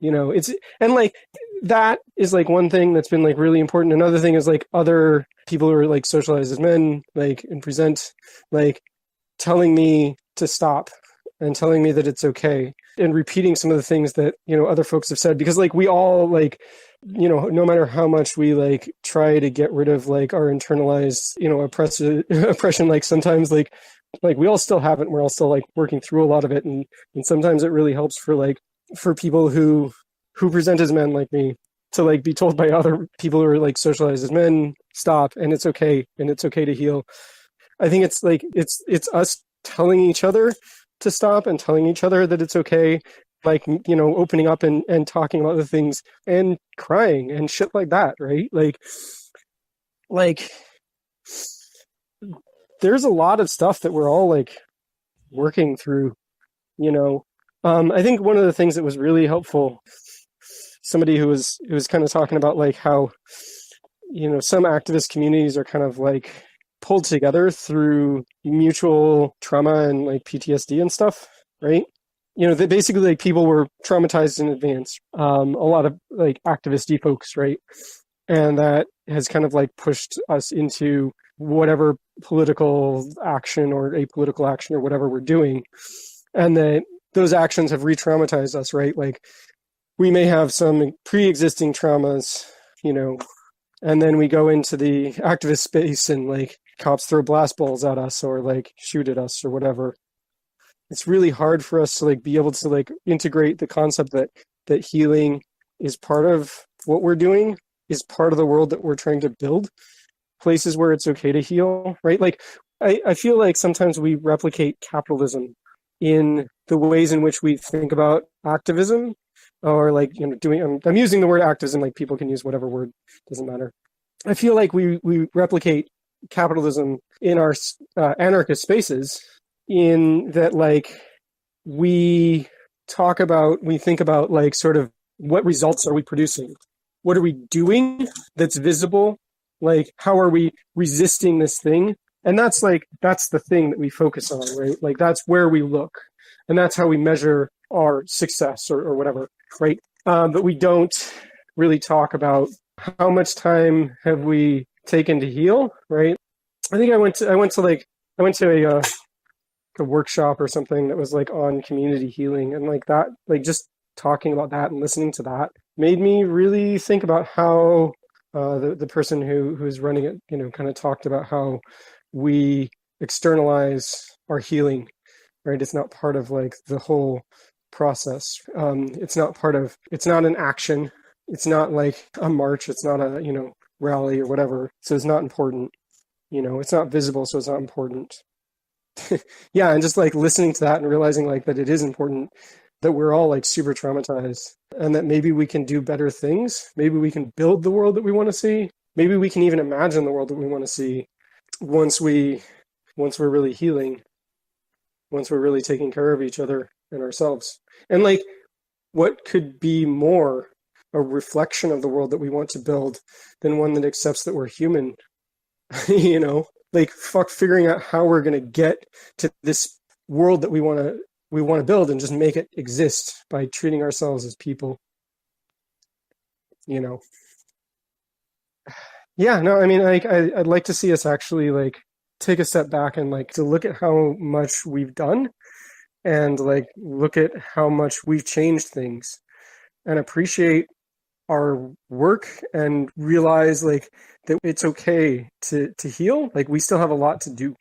And like that is like one thing that's been like really important. Another thing is like other people who are like socialized as men, like, and present, like telling me to stop and telling me that it's okay, and repeating some of the things that, other folks have said, because like we all like, no matter how much we like try to get rid of like our internalized, oppression, like sometimes like we all still have it, and we're all still like working through a lot of it. And sometimes it really helps for people who present as men like me to like be told by other people who are like socialized as men, stop, and it's okay to heal. I think it's like, it's us telling each other to stop and telling each other that it's okay, like, opening up and talking about the things and crying and shit like that, right? Like there's a lot of stuff that we're all like working through, I think one of the things that was really helpful, somebody who was kind of talking about like how, some activist communities are kind of like pulled together through mutual trauma and like PTSD and stuff, right? That basically like people were traumatized in advance. A lot of like activist folks, right? And that has kind of like pushed us into whatever political action or apolitical action or whatever we're doing. And that those actions have re-traumatized us, right? Like we may have some pre-existing traumas, and then we go into the activist space and like cops throw blast balls at us or like shoot at us or whatever. It's really hard for us to like be able to like integrate the concept that healing is part of what we're doing, is part of the world that we're trying to build, places where it's okay to heal, right? Like I feel like sometimes we replicate capitalism in the ways in which we think about activism, or like, I'm using the word activism, like people can use whatever word, doesn't matter. I feel like we replicate capitalism in our anarchist spaces, in that like we think about like sort of what results are we producing? What are we doing that's visible? Like, how are we resisting this thing? And that's the thing that we focus on, right? Like, that's where we look. And that's how we measure our success or whatever, right? But we don't really talk about how much time have we taken to heal, right? I think I went to a workshop or something that was like on community healing, and like that, like just talking about that and listening to that made me really think about how the person who's running it, kind of talked about how we externalize our healing, right? It's not part of like the whole process. It's not an action. It's not like a march. It's not a, rally or whatever. So it's not important. It's not visible, so it's not important. Yeah, and just like listening to that and realizing like that it is important, that we're all like super traumatized, and that maybe we can do better things. Maybe we can build the world that we want to see. Maybe we can even imagine the world that we want to see once we're really healing, once we're really taking care of each other and ourselves. And like, what could be more a reflection of the world that we want to build than one that accepts that we're human? Like figuring out how we're going to get to this world that we want to build and just make it exist by treating ourselves as people. Yeah, no, I mean, like I'd like to see us actually like take a step back and like to look at how much we've done and like look at how much we've changed things and appreciate our work and realize like that it's okay to heal. Like we still have a lot to do.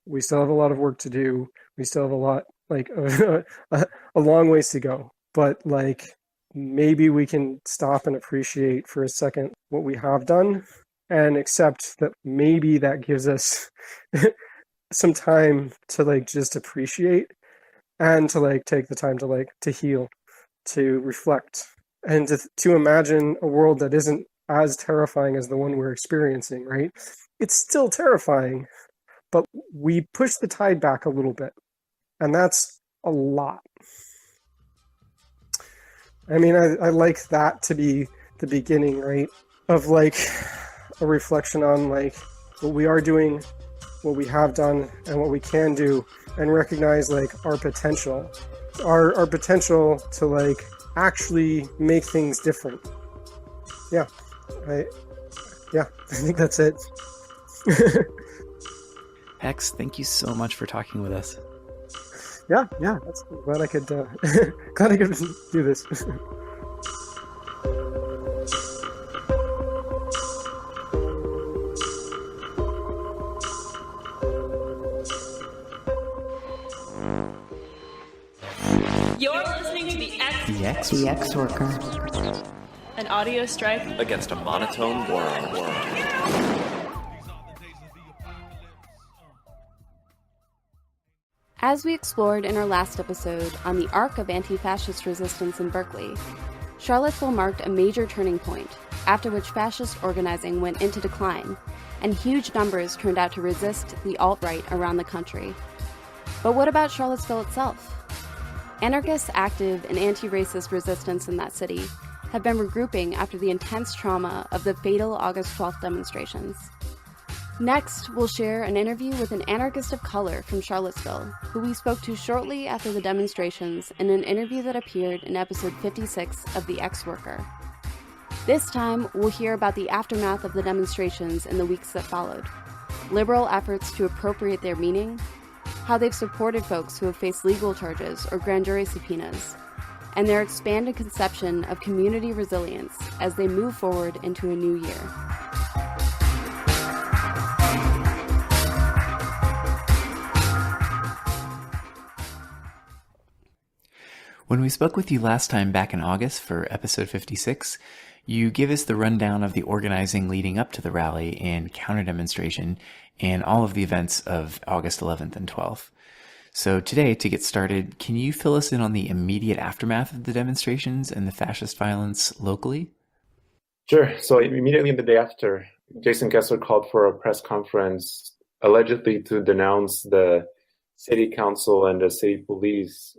We still have a lot of work to do. We still have a lot like a long ways to go. But like maybe we can stop and appreciate for a second what we have done and accept that maybe that gives us some time to like just appreciate and to like take the time to like to heal, to reflect, and to imagine a world that isn't as terrifying as the one we're experiencing, right? It's still terrifying, but we push the tide back a little bit, and that's a lot. I mean, I like that to be the beginning, right? Of like a reflection on like what we are doing, what we have done, and what we can do, and recognize like our potential, our potential to like actually make things different. Yeah, I think that's it. Hex, thank you so much for talking with us. Yeah, that's glad I could do this. You're listening to The X Worker. an audio strike against a monotone world. As we explored in our last episode on the arc of anti-fascist resistance in Berkeley, Charlottesville marked a major turning point, after which fascist organizing went into decline, and huge numbers turned out to resist the alt-right around the country. But what about Charlottesville itself? Anarchists active in anti-racist resistance in that city have been regrouping after the intense trauma of the fatal August 12th demonstrations. Next, we'll share an interview with an anarchist of color from Charlottesville, who we spoke to shortly after the demonstrations in an interview that appeared in episode 56 of The Ex-Worker. This time, we'll hear about the aftermath of the demonstrations in the weeks that followed, liberal efforts to appropriate their meaning, how they've supported folks who have faced legal charges or grand jury subpoenas, and their expanded conception of community resilience as they move forward into a new year. When we spoke with you last time back in August for episode 56, you gave us the rundown of the organizing leading up to the rally and counter-demonstration and all of the events of August 11th and 12th. So today, to get started, can you fill us in on the immediate aftermath of the demonstrations and the fascist violence locally? Sure. So immediately the day after, Jason Kessler called for a press conference allegedly to denounce the city council and the city police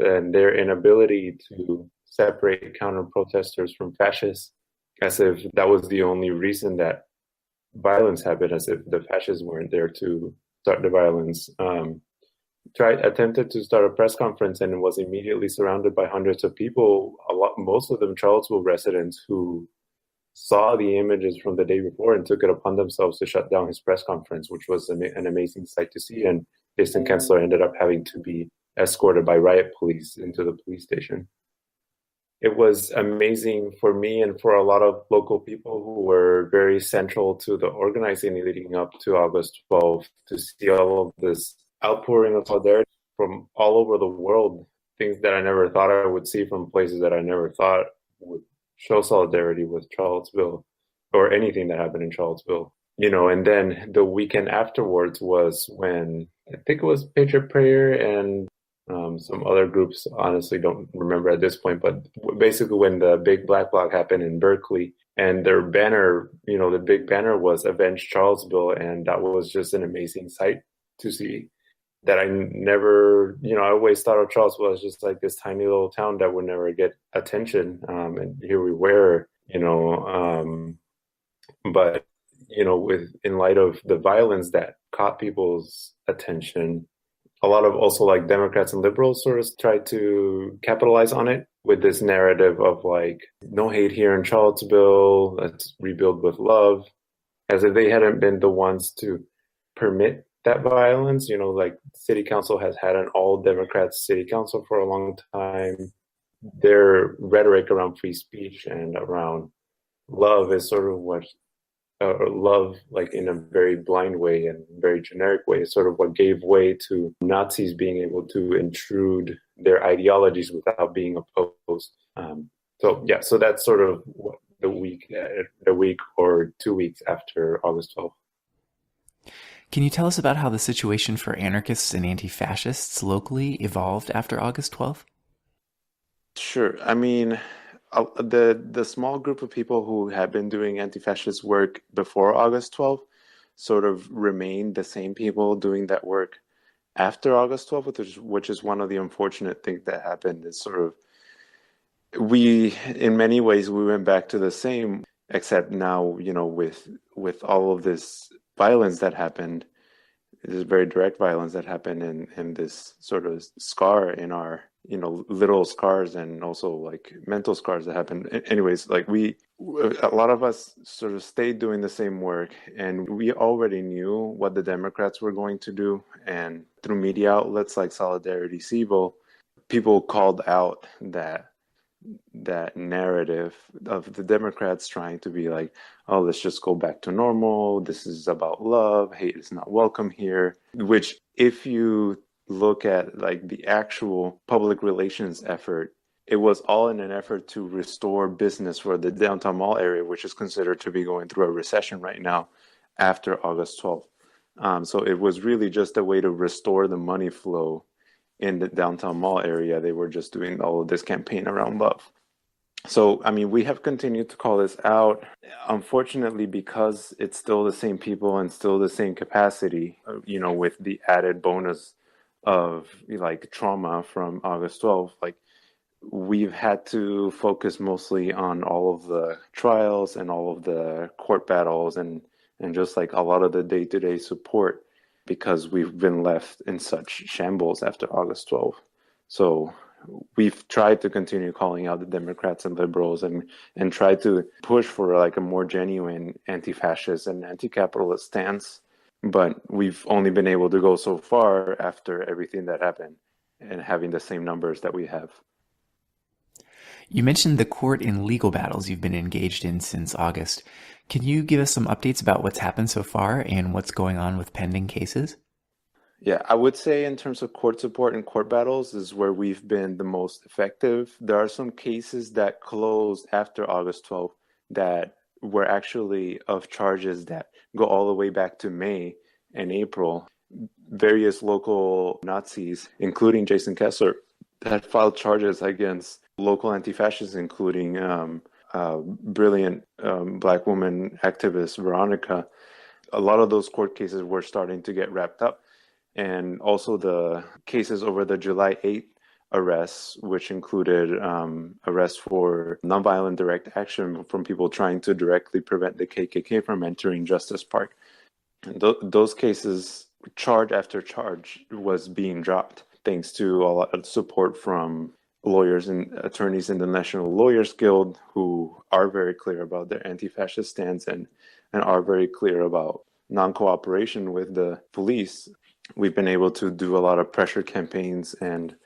and their inability to separate counter-protesters from fascists, as if that was the only reason that violence happened, as if the fascists weren't there to start the violence. Attempted to start a press conference and was immediately surrounded by hundreds of people, most of them Charlottesville residents who saw the images from the day before and took it upon themselves to shut down his press conference, which was an amazing sight to see. And Jason Kessler ended up having to be escorted by riot police into the police station. It was amazing for me and for a lot of local people who were very central to the organizing leading up to August 12th to see all of this outpouring of solidarity from all over the world, things that I never thought I would see from places that I never thought would show solidarity with Charlottesville or anything that happened in Charlottesville. And then the weekend afterwards was when I think it was Patriot Prayer and some other groups, honestly don't remember at this point, but basically when the big black bloc happened in Berkeley and their banner, the big banner was Avenge Charlottesville, and that was just an amazing sight to see that I never, I always thought of Charlottesville as just like this tiny little town that would never get attention. And here we were, but in light of the violence that caught people's attention, a lot of also like Democrats and liberals sort of tried to capitalize on it with this narrative of like, no hate here in Charlottesville, let's rebuild with love, as if they hadn't been the ones to permit that violence. Like city council has had an all Democrats city council for a long time. Their rhetoric around free speech and around love is sort of what love, like in a very blind way and very generic way, is sort of what gave way to Nazis being able to intrude their ideologies without being opposed. So that's sort of what the week or 2 weeks after August 12th. Can you tell us about how the situation for anarchists and anti-fascists locally evolved after August 12th? Sure. I mean, the small group of people who had been doing anti-fascist work before August 12th sort of remained the same people doing that work after August 12th, which is one of the unfortunate things that happened. Is sort of in many ways, we went back to the same, except now, with all of this violence that happened, this very direct violence that happened, and this sort of scar in our, little scars and also like mental scars that happened. Anyways, like a lot of us sort of stayed doing the same work, and we already knew what the Democrats were going to do. And through media outlets like Solidarity Civil, people called out that narrative of the Democrats trying to be like, oh, let's just go back to normal. This is about love. Hate is not welcome here. Which, if you look at like the actual public relations effort, it was all in an effort to restore business for the downtown mall area, which is considered to be going through a recession right now after August 12th. So it was really just a way to restore the money flow in the downtown mall area. They were just doing all of this campaign around love. So, I mean, we have continued to call this out. Unfortunately, because it's still the same people and still the same capacity, with the added bonus of like trauma from August 12th, like we've had to focus mostly on all of the trials and all of the court battles and just like a lot of the day-to-day support, because we've been left in such shambles after August 12th. So we've tried to continue calling out the Democrats and liberals and try to push for like a more genuine anti-fascist and anti-capitalist stance. But we've only been able to go so far after everything that happened and having the same numbers that we have. You mentioned the court and legal battles you've been engaged in since August. Can you give us some updates about what's happened so far and what's going on with pending cases? Yeah, I would say in terms of court support and court battles is where we've been the most effective. There are some cases that closed after August 12th that were actually of charges that go all the way back to May and April. Various local Nazis, including Jason Kessler, had filed charges against local anti-fascists, including brilliant Black woman activist Veronica. A lot of those court cases were starting to get wrapped up. And also the cases over the July 8th arrests, which included arrests for nonviolent direct action from people trying to directly prevent the KKK from entering Justice Park. And those cases, charge after charge, was being dropped, thanks to a lot of support from lawyers and attorneys in the National Lawyers Guild, who are very clear about their anti-fascist stance and are very clear about non-cooperation with the police. We've been able to do a lot of pressure campaigns and,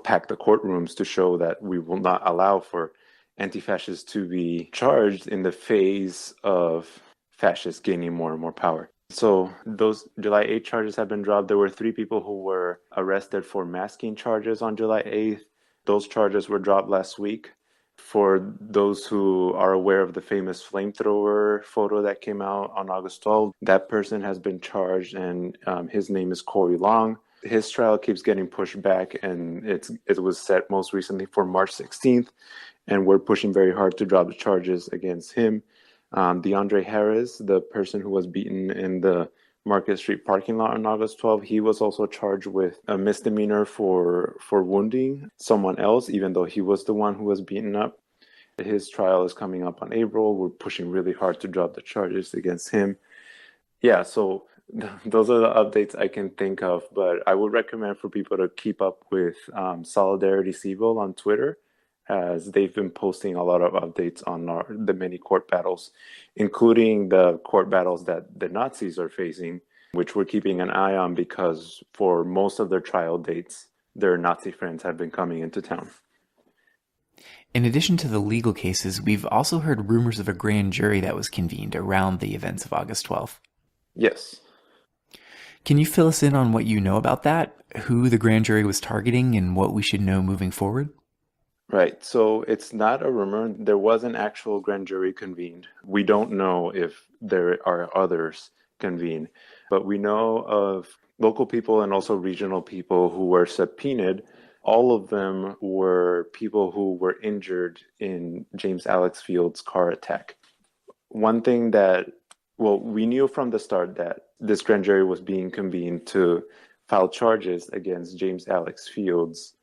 pack the courtrooms to show that we will not allow for anti-fascists to be charged in the phase of fascists gaining more and more power. So those July 8th charges have been dropped. There were 3 people who were arrested for masking charges on July 8th. Those charges were dropped last week. For those who are aware of the famous flamethrower photo that came out on August 12th, that person has been charged, and his name is Corey Long. His trial keeps getting pushed back, and it was set most recently for March 16th, and we're pushing very hard to drop the charges against him. DeAndre Harris, the person who was beaten in the Market Street parking lot on August 12th, he was also charged with a misdemeanor for wounding someone else, even though he was the one who was beaten up. His trial is coming up on April. We're pushing really hard to drop the charges against him. Yeah, so those are the updates I can think of, but I would recommend for people to keep up with Solidarity Civil on Twitter, as they've been posting a lot of updates on the many court battles, including the court battles that the Nazis are facing, which we're keeping an eye on because for most of their trial dates, their Nazi friends have been coming into town. In addition to the legal cases, we've also heard rumors of a grand jury that was convened around the events of August 12th. Yes. Can you fill us in on what you know about that, who the grand jury was targeting, and what we should know moving forward? Right. So it's not a rumor. There was an actual grand jury convened. We don't know if there are others convened, but we know of local people and also regional people who were subpoenaed. All of them were people who were injured in James Alex Field's car attack. One thing that, well, we knew from the start that this grand jury was being convened to file charges against James Alex Fields.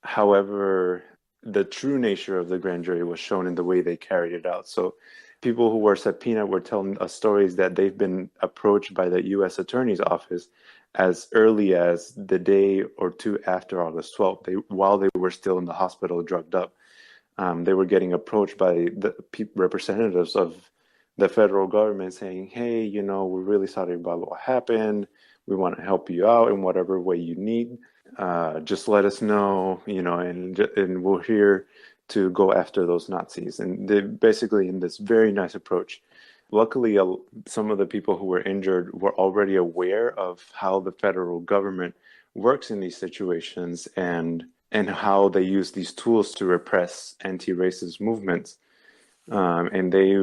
However, the true nature of the grand jury was shown in the way they carried it out. So people who were subpoenaed were telling us stories that they've been approached by the U.S. Attorney's Office as early as the day or two after August 12th, while they were still in the hospital drugged up. They were getting approached by the representatives of the federal government saying, hey, we're really sorry about what happened. We want to help you out in whatever way you need. Just let us know, and we're here to go after those Nazis. And they basically in this very nice approach. Luckily, some of the people who were injured were already aware of how the federal government works in these situations and how they use these tools to repress anti-racist movements. And they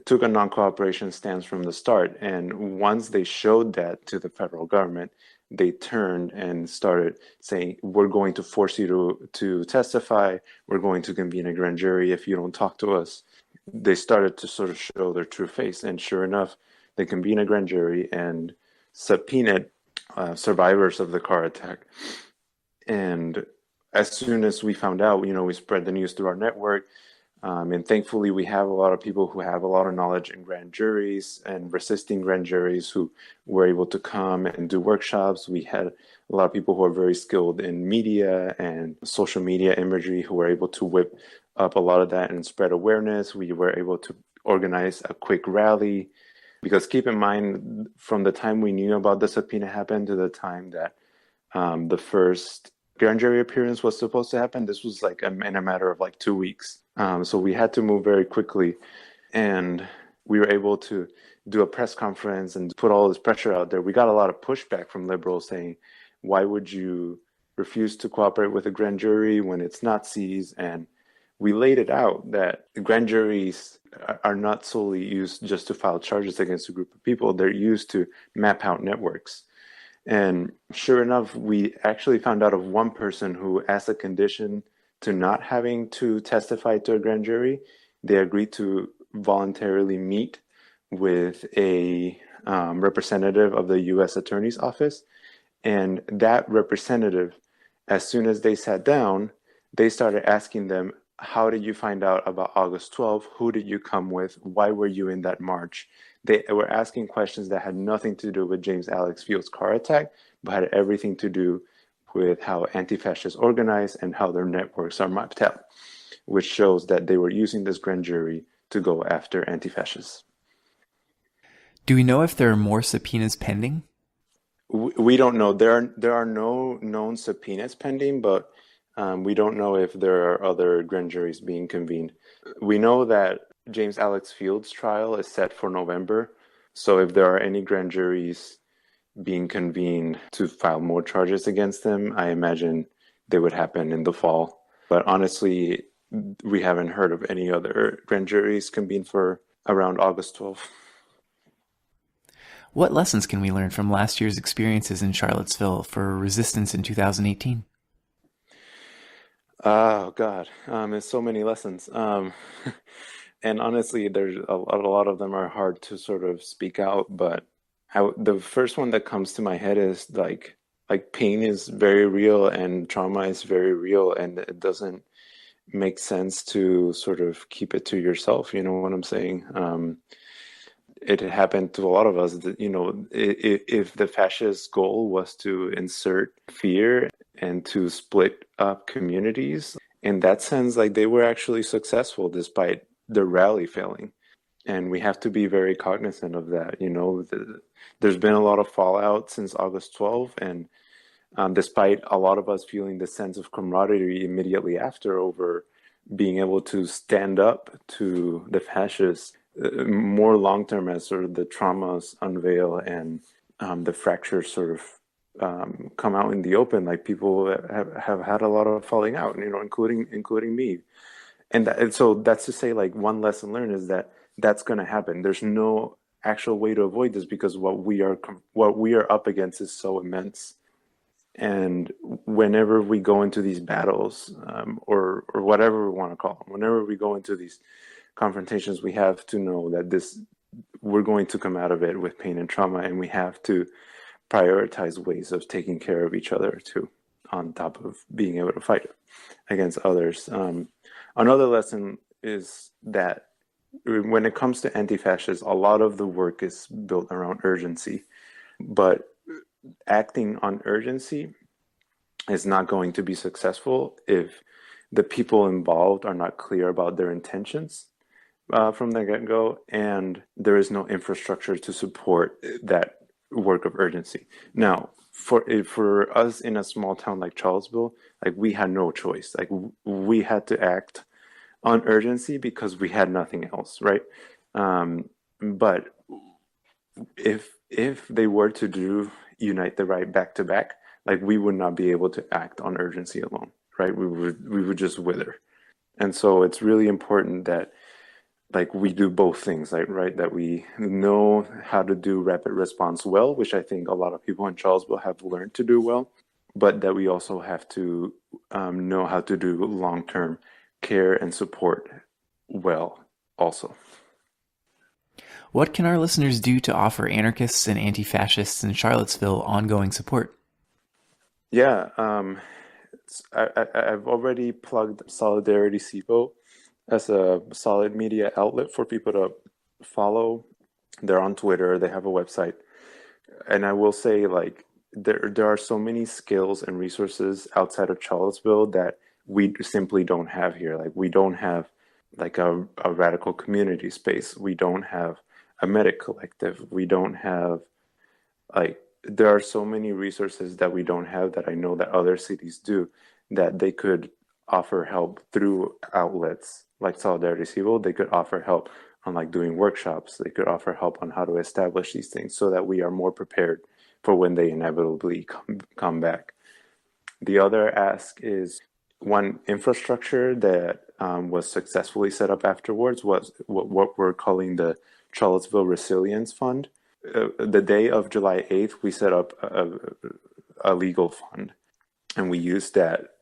took a non-cooperation stance from the start. And once they showed that to the federal government, they turned and started saying, we're going to force you to testify. We're going to convene a grand jury if you don't talk to us. They started to sort of show their true face. And sure enough, they convened a grand jury and subpoenaed survivors of the car attack. And as soon as we found out, we spread the news through our network. And thankfully, we have a lot of people who have a lot of knowledge in grand juries and resisting grand juries who were able to come and do workshops. We had a lot of people who are very skilled in media and social media imagery who were able to whip up a lot of that and spread awareness. We were able to organize a quick rally because keep in mind, from the time we knew about the subpoena happened to the time that the first grand jury appearance was supposed to happen, this was like in a matter of like 2 weeks. So we had to move very quickly, and we were able to do a press conference and put all this pressure out there. We got a lot of pushback from liberals saying, why would you refuse to cooperate with a grand jury when it's Nazis? And we laid it out that the grand juries are not solely used just to file charges against a group of people. They're used to map out networks. And sure enough, we actually found out of one person who, as a condition to not having to testify to a grand jury, they agreed to voluntarily meet with a representative of the U.S. Attorney's Office. And that representative, as soon as they sat down, they started asking them, how did you find out about August 12th? Who did you come with? Why were you in that march? They were asking questions that had nothing to do with James Alex Field's car attack, but had everything to do with how anti-fascists organize and how their networks are mapped out, which shows that they were using this grand jury to go after anti-fascists. Do we know if there are more subpoenas pending? We don't know. There are no known subpoenas pending, but we don't know if there are other grand juries being convened. We know that James Alex Field's trial is set for November. So if there are any grand juries being convened to file more charges against them, I imagine they would happen in the fall. But honestly, we haven't heard of any other grand juries convened for around August 12th. What lessons can we learn from last year's experiences in Charlottesville for resistance in 2018? Oh God, it's so many lessons. And honestly, there's a lot of them are hard to sort of speak out, but the first one that comes to my head is like pain is very real and trauma is very real, and it doesn't make sense to sort of keep it to yourself. You know what I'm saying? It happened to a lot of us that, if the fascist goal was to insert fear and to split up communities, in that sense, like they were actually successful despite the rally failing. And we have to be very cognizant of that. There's been a lot of fallout since August 12th, and despite a lot of us feeling the sense of camaraderie immediately after over being able to stand up to the fascists, more long-term as sort of the traumas unveil and the fractures sort of come out in the open, like people have had a lot of falling out, including me. And so that's to say, like, one lesson learned is that that's going to happen. There's no actual way to avoid this because what we are up against is so immense. And whenever we go into these battles, or whatever we want to call them, whenever we go into these confrontations, we have to know that we're going to come out of it with pain and trauma, and we have to prioritize ways of taking care of each other too, on top of being able to fight against others. Another lesson is that when it comes to anti-fascists, a lot of the work is built around urgency, but acting on urgency is not going to be successful if the people involved are not clear about their intentions from the get-go, and there is no infrastructure to support that work of urgency. Now, for us in a small town like Charlottesville, like we had no choice. Like we had to act on urgency because we had nothing else, right? But if they were to unite the right back to back, like we would not be able to act on urgency alone, right? We would just wither. And so it's really important that like we do both things, like, right? That we know how to do rapid response well, which I think a lot of people in Charlottesville have learned to do well, but that we also have to know how to do long-term care and support well also. What can our listeners do to offer anarchists and anti-fascists in Charlottesville ongoing support? Yeah, I've already plugged Solidarity SIVO as a solid media outlet for people to follow. They're on Twitter, they have a website. And I will say, like, there are so many skills and resources outside of Charlottesville that we simply don't have here. Like, we don't have like a radical community space. We don't have a medic collective. We don't have, like, there are so many resources that we don't have that I know that other cities do, that they could offer help through outlets like Solidarity Civil. They could offer help on like doing workshops. They could offer help on how to establish these things so that we are more prepared for when they inevitably come back. The other ask is one infrastructure that was successfully set up afterwards was what we're calling the Charlottesville Resilience Fund. The day of July 8th, we set up a legal fund, and we used that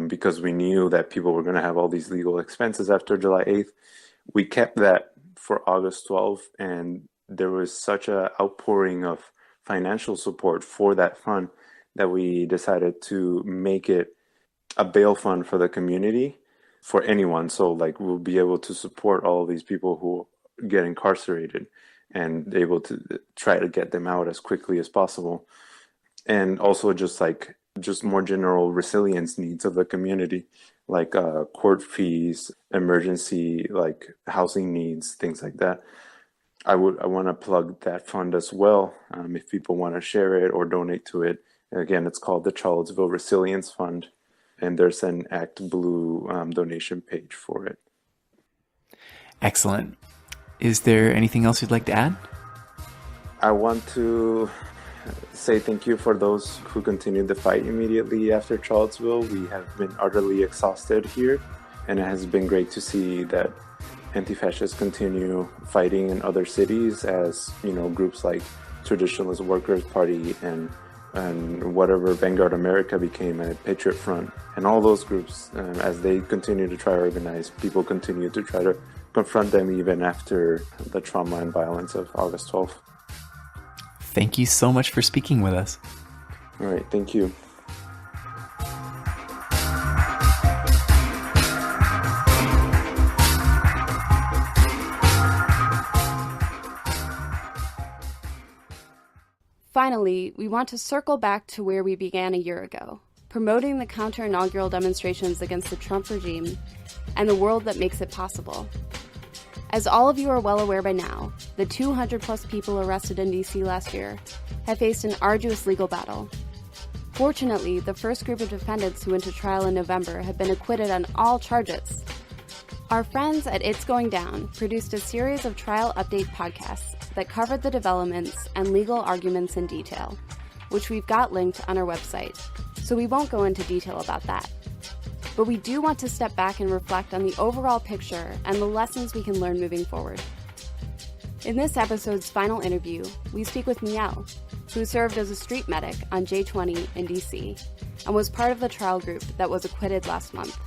because we knew that people were going to have all these legal expenses after July 8th. We kept that for August 12th, and there was such an outpouring of financial support for that fund that we decided to make it a bail fund for the community, for anyone. So like we'll be able to support all of these people who get incarcerated and able to try to get them out as quickly as possible. And also just more general resilience needs of the community, like court fees, emergency, like housing needs, things like that. I want to plug that fund as well. If people want to share it or donate to it. Again, it's called the Charlottesville Resilience Fund, and there's an Act Blue donation page for it. Excellent. Is there anything else you'd like to add? I want to say thank you for those who continued the fight immediately after Charlottesville. We have been utterly exhausted here, And it has been great to see that anti-fascists continue fighting in other cities as, groups like Traditionalist Workers' Party and whatever Vanguard America became, a Patriot Front, and all those groups, as they continue to try to organize, people continue to try to confront them even after the trauma and violence of August 12th. Thank you so much for speaking with us. All right, thank you. Finally, we want to circle back to where we began a year ago, promoting the counter-inaugural demonstrations against the Trump regime and the world that makes it possible. As all of you are well aware by now, the 200-plus people arrested in D.C. last year have faced an arduous legal battle. Fortunately, the first group of defendants who went to trial in November have been acquitted on all charges. Our friends at It's Going Down produced a series of trial update podcasts that covered the developments and legal arguments in detail, which we've got linked on our website, so we won't go into detail about that. But we do want to step back and reflect on the overall picture and the lessons we can learn moving forward. In this episode's final interview, we speak with Miel, who served as a street medic on J20 in DC and was part of the trial group that was acquitted last month.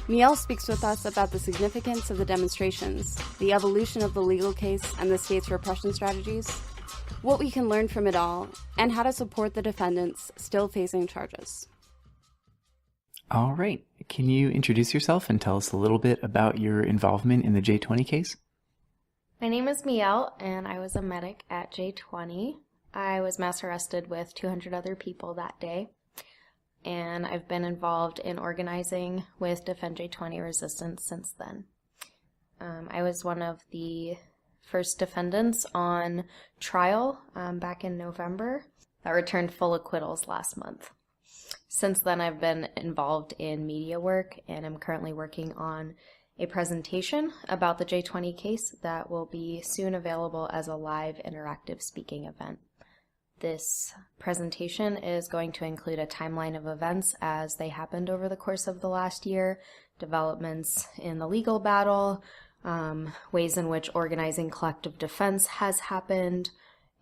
Miel speaks with us about the significance of the demonstrations, the evolution of the legal case and the state's repression strategies, what we can learn from it all, and how to support the defendants still facing charges. All right. Can you introduce yourself and tell us a little bit about your involvement in the J20 case? My name is Miel, and I was a medic at J20. I was mass arrested with 200 other people that day, and I've been involved in organizing with Defend J20 Resistance since then. I was one of the first defendants on trial back in November that returned full acquittals last month. Since then, I've been involved in media work, and I'm currently working on a presentation about the J20 case that will be soon available as a live interactive speaking event. This presentation is going to include a timeline of events as they happened over the course of the last year, developments in the legal battle, ways in which organizing collective defense has happened,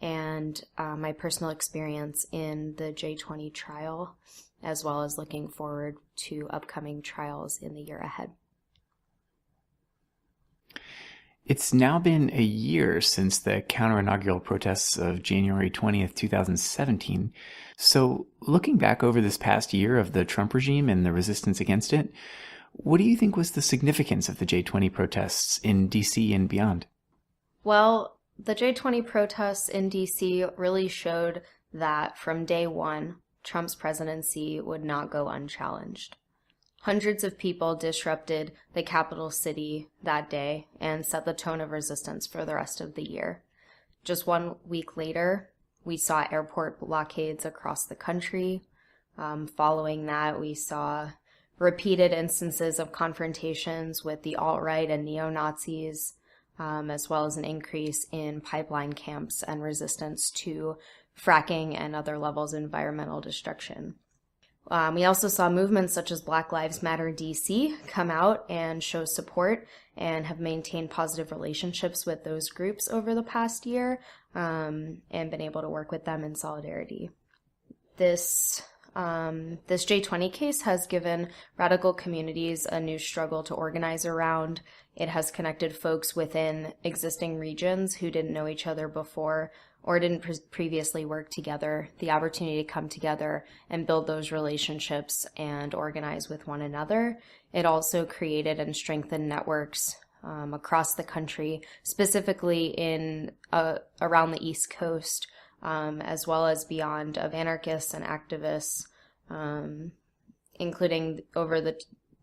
and my personal experience in the J20 trial, as well as looking forward to upcoming trials in the year ahead. It's now been a year since the counter-inaugural protests of January 20th, 2017. So looking back over this past year of the Trump regime and the resistance against it, what do you think was the significance of the J20 protests in DC and beyond? Well, the J20 protests in DC really showed that from day one, Trump's presidency would not go unchallenged. Hundreds of people disrupted the capital city that day and set the tone of resistance for the rest of the year. Just 1 week later, we saw airport blockades across the country. Following that, we saw repeated instances of confrontations with the alt-right and neo-Nazis, as well as an increase in pipeline camps and resistance to fracking and other levels of environmental destruction. We also saw movements such as Black Lives Matter DC come out and show support and have maintained positive relationships with those groups over the past year and been able to work with them in solidarity. This J20 case has given radical communities a new struggle to organize around. It has connected folks within existing regions who didn't know each other before or didn't previously work together, the opportunity to come together and build those relationships and organize with one another. It also created and strengthened networks across the country, specifically in around the East Coast, as well as beyond, of anarchists and activists, including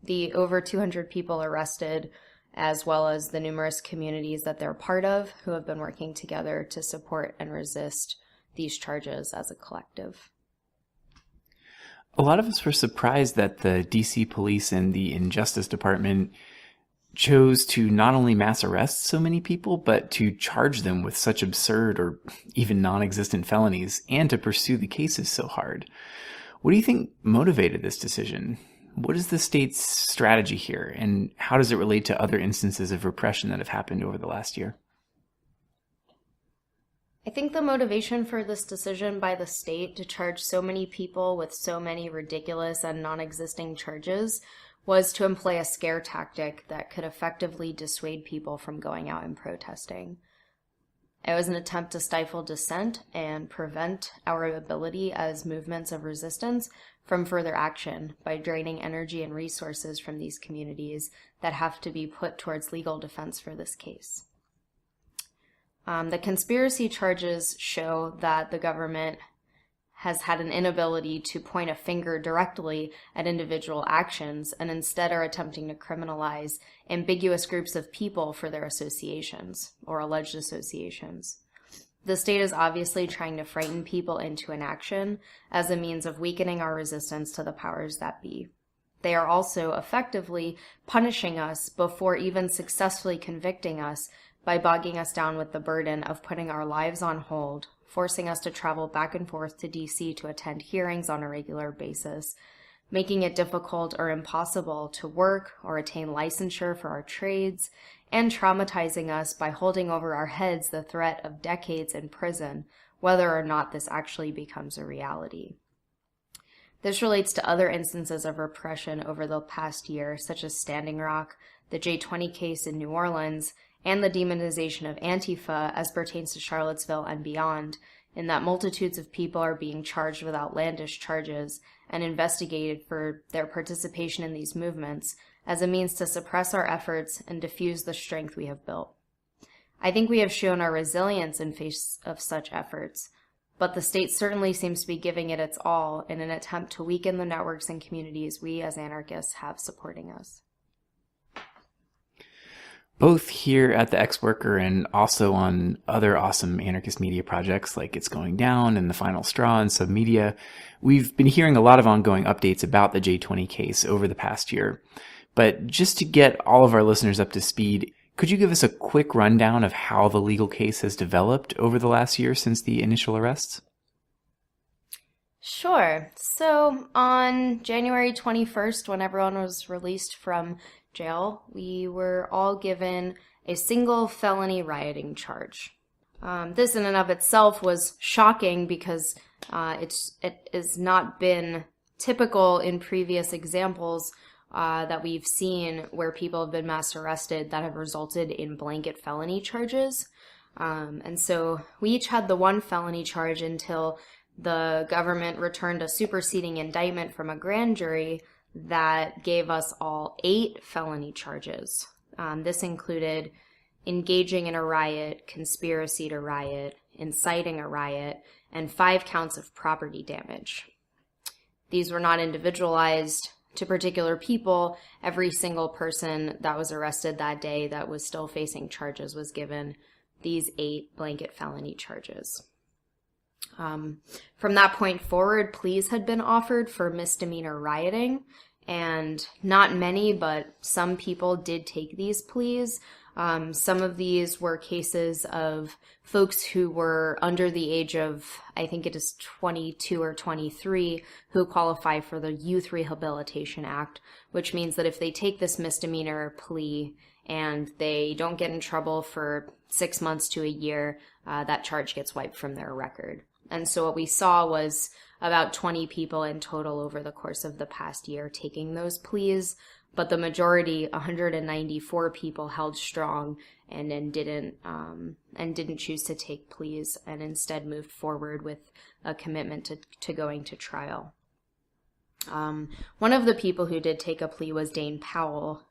the over 200 people arrested, as well as the numerous communities that they're part of who have been working together to support and resist these charges as a collective. A lot of us were surprised that the DC police and the Injustice Department chose to not only mass arrest so many people, but to charge them with such absurd or even non-existent felonies and to pursue the cases so hard. What do you think motivated this decision? What is the state's strategy here, and how does it relate to other instances of repression that have happened over the last year? I think the motivation for this decision by the state to charge so many people with so many ridiculous and non-existing charges was to employ a scare tactic that could effectively dissuade people from going out and protesting. It was an attempt to stifle dissent and prevent our ability as movements of resistance from further action by draining energy and resources from these communities that have to be put towards legal defense for this case. The conspiracy charges show that the government has had an inability to point a finger directly at individual actions and instead are attempting to criminalize ambiguous groups of people for their associations or alleged associations. The state is obviously trying to frighten people into inaction as a means of weakening our resistance to the powers that be. They are also effectively punishing us before even successfully convicting us by bogging us down with the burden of putting our lives on hold, forcing us to travel back and forth to DC to attend hearings on a regular basis, making it difficult or impossible to work or attain licensure for our trades, and traumatizing us by holding over our heads the threat of decades in prison, whether or not this actually becomes a reality. This relates to other instances of repression over the past year, such as Standing Rock, the J20 case in New Orleans, and the demonization of Antifa as pertains to Charlottesville and beyond, in that multitudes of people are being charged with outlandish charges and investigated for their participation in these movements as a means to suppress our efforts and diffuse the strength we have built. I think we have shown our resilience in face of such efforts, but the state certainly seems to be giving it its all in an attempt to weaken the networks and communities we as anarchists have supporting us. Both here at the Ex-Worker and also on other awesome anarchist media projects like It's Going Down and The Final Straw and Submedia, we've been hearing a lot of ongoing updates about the J20 case over the past year. But just to get all of our listeners up to speed, could you give us a quick rundown of how the legal case has developed over the last year since the initial arrests? Sure. So on January 21st, when everyone was released from jail, we were all given a single felony rioting charge. This in and of itself was shocking because it has not been typical in previous examples that we've seen where people have been mass arrested that have resulted in blanket felony charges. And so we each had the one felony charge until the government returned a superseding indictment from a grand jury that gave us all 8 felony charges. This included engaging in a riot, conspiracy to riot, inciting a riot, and 5 counts of property damage. These were not individualized to particular people. Every single person that was arrested that day that was still facing charges was given these 8 blanket felony charges. From that point forward, pleas had been offered for misdemeanor rioting, and not many, but some people did take these pleas. Some of these were cases of folks who were under the age of, I think it is 22 or 23, who qualify for the Youth Rehabilitation Act, which means that if they take this misdemeanor plea and they don't get in trouble for 6 months to a year, that charge gets wiped from their record. And so what we saw was about 20 people in total over the course of the past year taking those pleas, but the majority, 194 people, held strong and then didn't choose to take pleas and instead moved forward with a commitment to going to trial. One of the people who did take a plea was Dane Powell.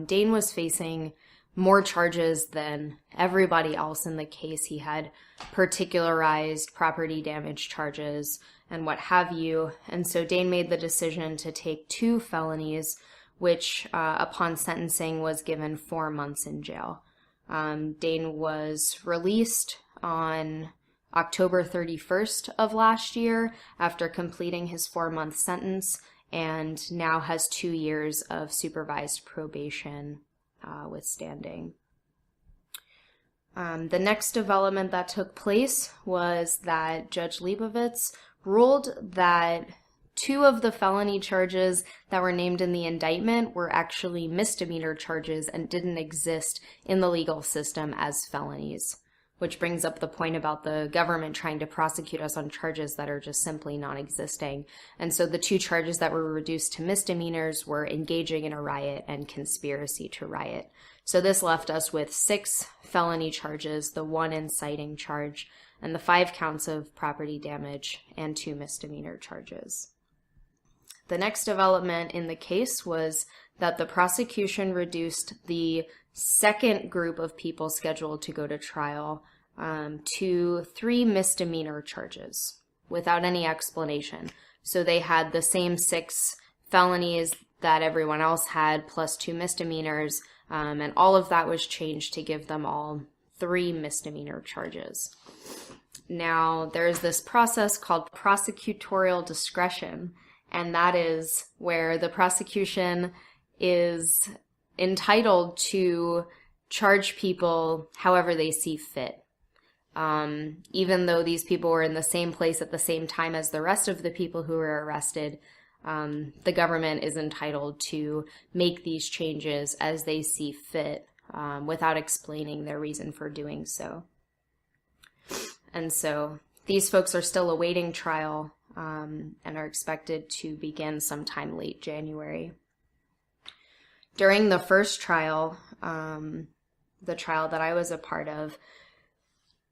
Dane was facing more charges than everybody else in the case. He had particularized property damage charges and what have you. And so Dane made the decision to take 2 felonies, which upon sentencing was given 4 months in jail. Dane was released on October 31st of last year after completing his 4-month sentence and now has 2 years of supervised probation withstanding. The next development that took place was that Judge Leibovitz ruled that 2 of the felony charges that were named in the indictment were actually misdemeanor charges and didn't exist in the legal system as felonies, which brings up the point about the government trying to prosecute us on charges that are just simply non-existing. And so the 2 charges that were reduced to misdemeanors were engaging in a riot and conspiracy to riot. So this left us with 6 felony charges, the 1 inciting charge, and the 5 counts of property damage and 2 misdemeanor charges. The next development in the case was that the prosecution reduced the second group of people scheduled to go to trial to 3 misdemeanor charges without any explanation. So they had the same 6 felonies that everyone else had plus 2 misdemeanors, and all of that was changed to give them all 3 misdemeanor charges. Now, there's this process called prosecutorial discretion, and that is where the prosecution is entitled to charge people however they see fit. Even though these people were in the same place at the same time as the rest of the people who were arrested, the government is entitled to make these changes as they see fit, without explaining their reason for doing so. And so these folks are still awaiting trial, and are expected to begin sometime late January. During the first trial, the trial that I was a part of,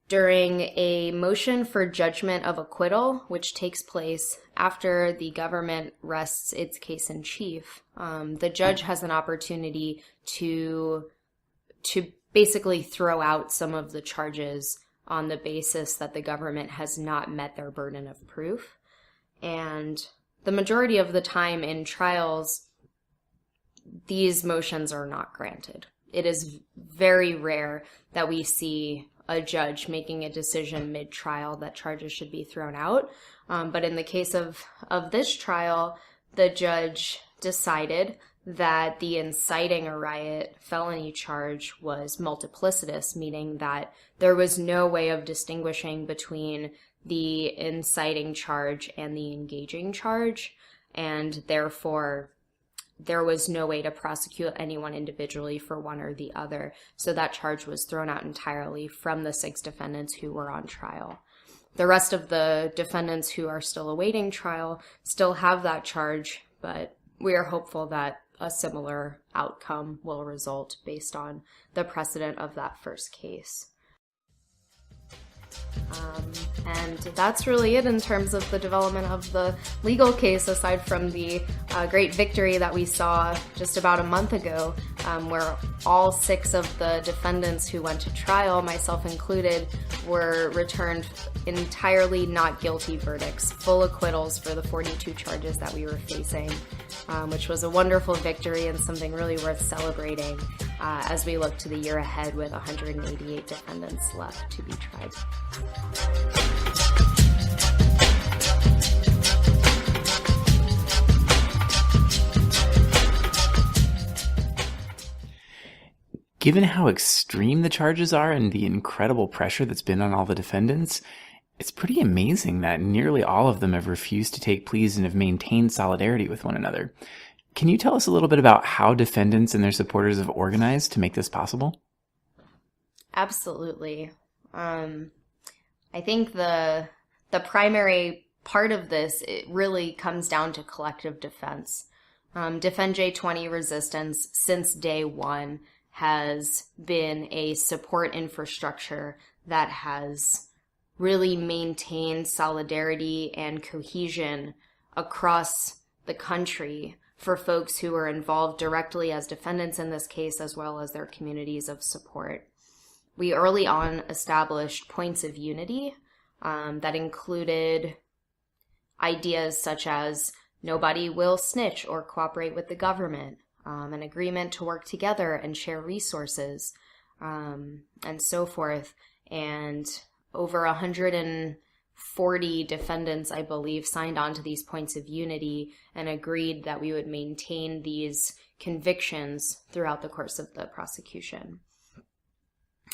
during a motion for judgment of acquittal, which takes place after the government rests its case in chief, the judge has an opportunity to basically throw out some of the charges on the basis that the government has not met their burden of proof. And the majority of the time in trials, these motions are not granted. It is very rare that we see a judge making a decision mid-trial that charges should be thrown out. But in the case of this trial, the judge decided that the inciting a riot felony charge was multiplicitous, meaning that there was no way of distinguishing between the inciting charge and the engaging charge, and therefore there was no way to prosecute anyone individually for one or the other. So that charge was thrown out entirely from the 6 defendants who were on trial. The rest of the defendants who are still awaiting trial still have that charge, but we are hopeful that a similar outcome will result based on the precedent of that first case. And that's really it in terms of the development of the legal case, aside from the great victory that we saw just about a month ago, where all 6 of the defendants who went to trial, myself included, were returned entirely not guilty verdicts, full acquittals for the 42 charges that we were facing, which was a wonderful victory and something really worth celebrating as we look to the year ahead with 188 defendants left to be tried. Given how extreme the charges are and the incredible pressure that's been on all the defendants, it's pretty amazing that nearly all of them have refused to take pleas and have maintained solidarity with one another. Can you tell us a little bit about how defendants and their supporters have organized to make this possible? Absolutely. I think the primary part of this, it really comes down to collective defense. Defend J20 resistance since day one has been a support infrastructure that has really maintained solidarity and cohesion across the country for folks who are involved directly as defendants in this case, as well as their communities of support. We early on established points of unity that included ideas such as nobody will snitch or cooperate with the government, an agreement to work together and share resources, and so forth. And over 140 defendants, I believe, signed on to these points of unity and agreed that we would maintain these convictions throughout the course of the prosecution.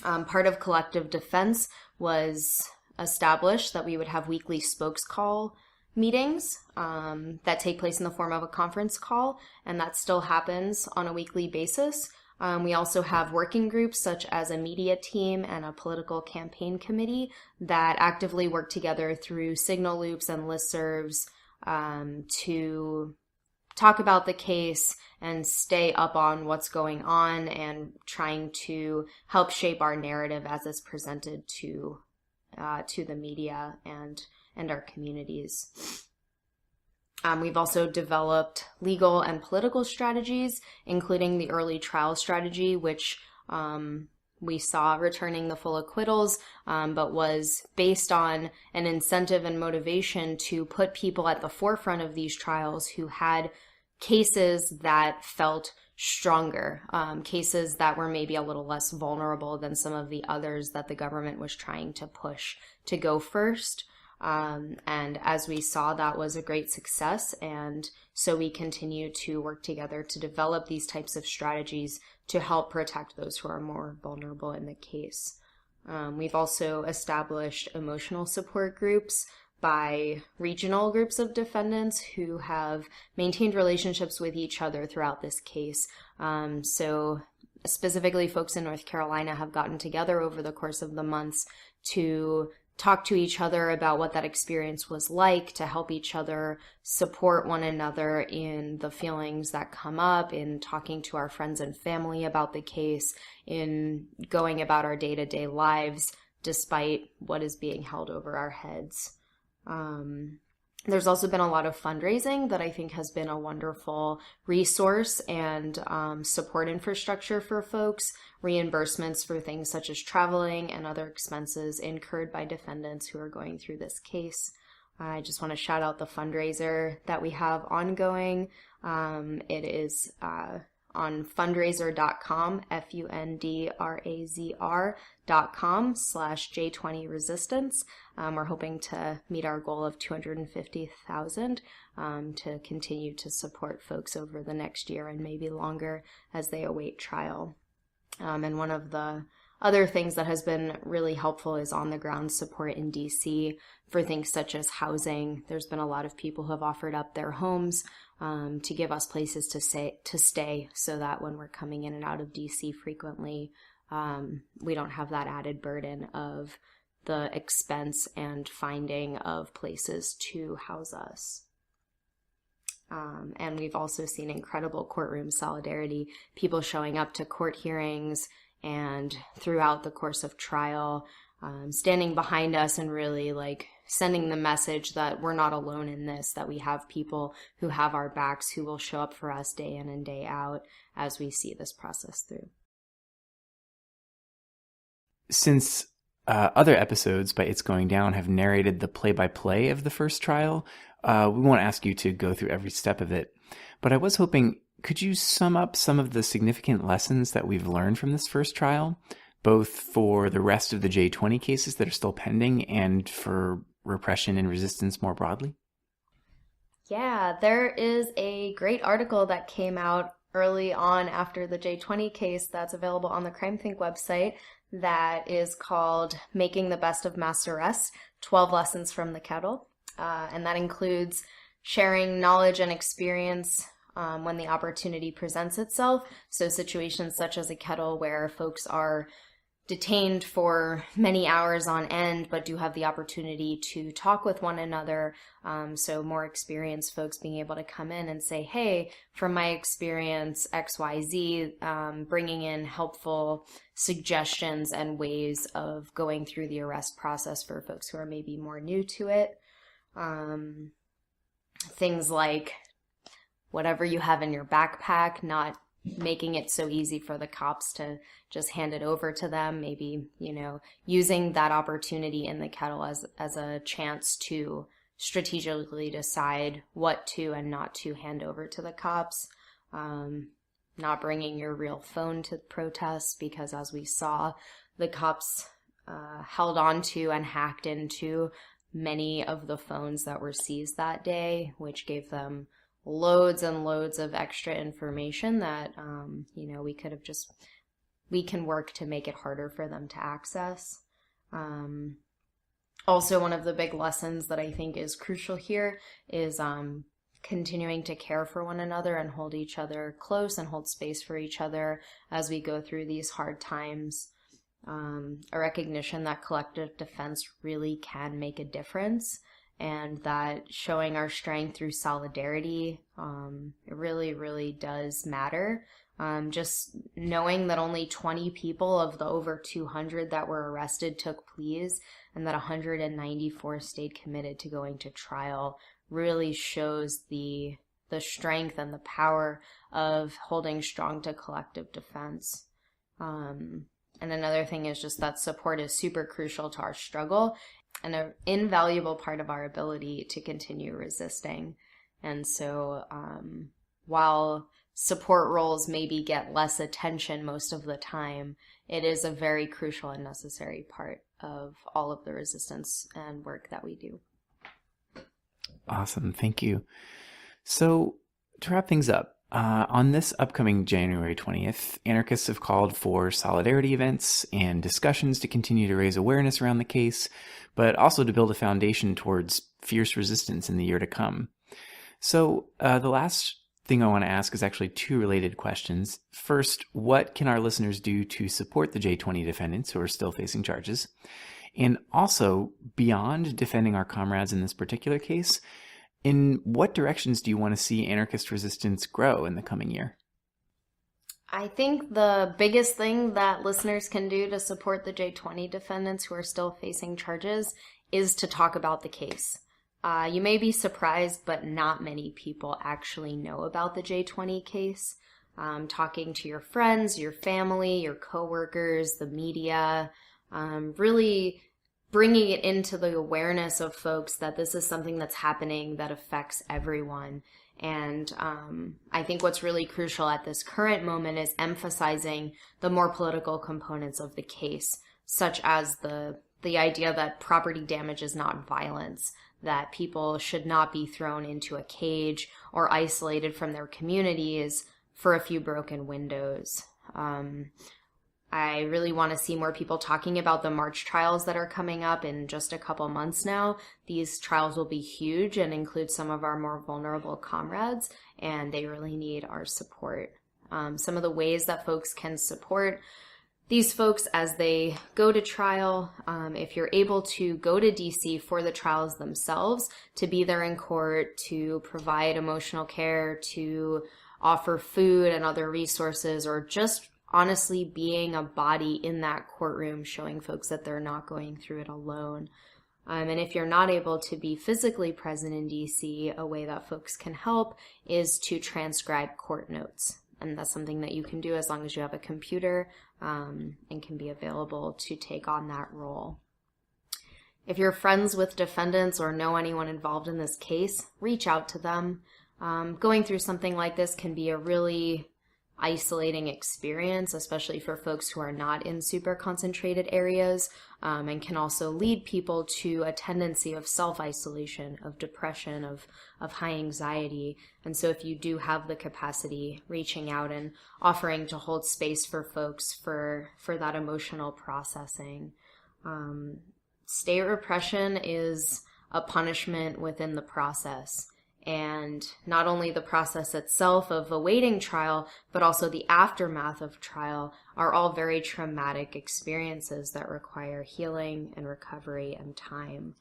Part of collective defense was established that we would have weekly spokes call meetings that take place in the form of a conference call, and that still happens on a weekly basis. We also have working groups such as a media team and a political campaign committee that actively work together through signal loops and listservs to talk about the case and stay up on what's going on and trying to help shape our narrative as it's presented to the media and our communities. We've also developed legal and political strategies, including the early trial strategy, which we saw returning the full acquittals, but was based on an incentive and motivation to put people at the forefront of these trials who had cases that felt stronger, cases that were maybe a little less vulnerable than some of the others that the government was trying to push to go first. And as we saw, that was a great success. And so we continue to work together to develop these types of strategies to help protect those who are more vulnerable in the case. We've also established emotional support groups by regional groups of defendants who have maintained relationships with each other throughout this case. So specifically, folks in North Carolina have gotten together over the course of the months to talk to each other about what that experience was like, to help each other support one another in the feelings that come up, in talking to our friends and family about the case, in going about our day-to-day lives despite what is being held over our heads. There's also been a lot of fundraising that I think has been a wonderful resource and support infrastructure for folks, reimbursements for things such as traveling and other expenses incurred by defendants who are going through this case. I just want to shout out the fundraiser that we have ongoing. It is on fundraiser.com, fundrazr.com/J20resistance. We're hoping to meet our goal of 250,000 to continue to support folks over the next year and maybe longer as they await trial. And one of the other things that has been really helpful is on-the-ground support in DC for things such as housing. There's been a lot of people who have offered up their homes to give us places to stay so that when we're coming in and out of DC frequently, we don't have that added burden of the expense and finding of places to house us. And we've also seen incredible courtroom solidarity, people showing up to court hearings and throughout the course of trial, standing behind us and really sending the message that we're not alone in this, that we have people who have our backs, who will show up for us day in and day out as we see this process through. Since other episodes by It's Going Down have narrated the play-by-play of the first trial, we won't ask you to go through every step of it. But I was hoping, could you sum up some of the significant lessons that we've learned from this first trial, both for the rest of the J20 cases that are still pending and for repression and resistance more broadly? Yeah, there is a great article that came out early on after the J20 case that's available on the CrimeThink website that is called Making the Best of Mass Arrest, 12 Lessons from the Kettle. And that includes sharing knowledge and experience when the opportunity presents itself. So situations such as a kettle where folks are detained for many hours on end, but do have the opportunity to talk with one another. So more experienced folks being able to come in and say, hey, from my experience, XYZ, bringing in helpful suggestions and ways of going through the arrest process for folks who are maybe more new to it. Things like whatever you have in your backpack, not making it so easy for the cops to just hand it over to them. Maybe, using that opportunity in the kettle as a chance to strategically decide what to and not to hand over to the cops. Not bringing your real phone to protests because, as we saw, the cops held on to and hacked into many of the phones that were seized that day, which gave them loads and loads of extra information that, we can work to make it harder for them to access. Also, one of the big lessons that I think is crucial here is continuing to care for one another and hold each other close and hold space for each other as we go through these hard times. A recognition that collective defense really can make a difference, and that showing our strength through solidarity, it really, really does matter. Just knowing that only 20 people of the over 200 that were arrested took pleas, and that 194 stayed committed to going to trial, really shows the strength and the power of holding strong to collective defense. And another thing is just that support is super crucial to our struggle and an invaluable part of our ability to continue resisting. And so while support roles maybe get less attention most of the time, it is a very crucial and necessary part of all of the resistance and work that we do. Awesome. Thank you. So to wrap things up, on this upcoming January 20th, anarchists have called for solidarity events and discussions to continue to raise awareness around the case, but also to build a foundation towards fierce resistance in the year to come. So the last thing I want to ask is actually two related questions. First, what can our listeners do to support the J20 defendants who are still facing charges? And also, beyond defending our comrades in this particular case, in what directions do you want to see anarchist resistance grow in the coming year? I think the biggest thing that listeners can do to support the J20 defendants who are still facing charges is to talk about the case. You may be surprised, but not many people actually know about the J20 case. Talking to your friends, your family, your coworkers, the media, really bringing it into the awareness of folks that this is something that's happening that affects everyone. And I think what's really crucial at this current moment is emphasizing the more political components of the case, such as the idea that property damage is not violence, that people should not be thrown into a cage or isolated from their communities for a few broken windows. I really want to see more people talking about the March trials that are coming up in just a couple months now. These trials will be huge and include some of our more vulnerable comrades, and they really need our support. Some of the ways that folks can support these folks as they go to trial, if you're able to go to DC for the trials themselves, to be there in court, to provide emotional care, to offer food and other resources, or just honestly being a body in that courtroom, showing folks that they're not going through it alone. And if you're not able to be physically present in DC, a way that folks can help is to transcribe court notes. And that's something that you can do as long as you have a computer and can be available to take on that role. If you're friends with defendants or know anyone involved in this case, reach out to them. Going through something like this can be a really isolating experience, especially for folks who are not in super concentrated areas, and can also lead people to a tendency of self-isolation, of depression, of high anxiety. And so if you do have the capacity, reaching out and offering to hold space for folks for that emotional processing. State repression is a punishment within the process. And not only the process itself of awaiting trial, but also the aftermath of trial are all very traumatic experiences that require healing and recovery and time.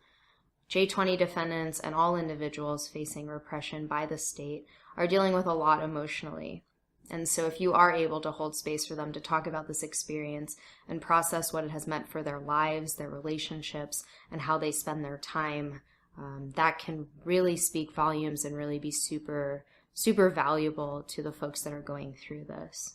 J20 defendants and all individuals facing repression by the state are dealing with a lot emotionally. And so if you are able to hold space for them to talk about this experience and process what it has meant for their lives, their relationships, and how they spend their time, that can really speak volumes and really be super, super valuable to the folks that are going through this.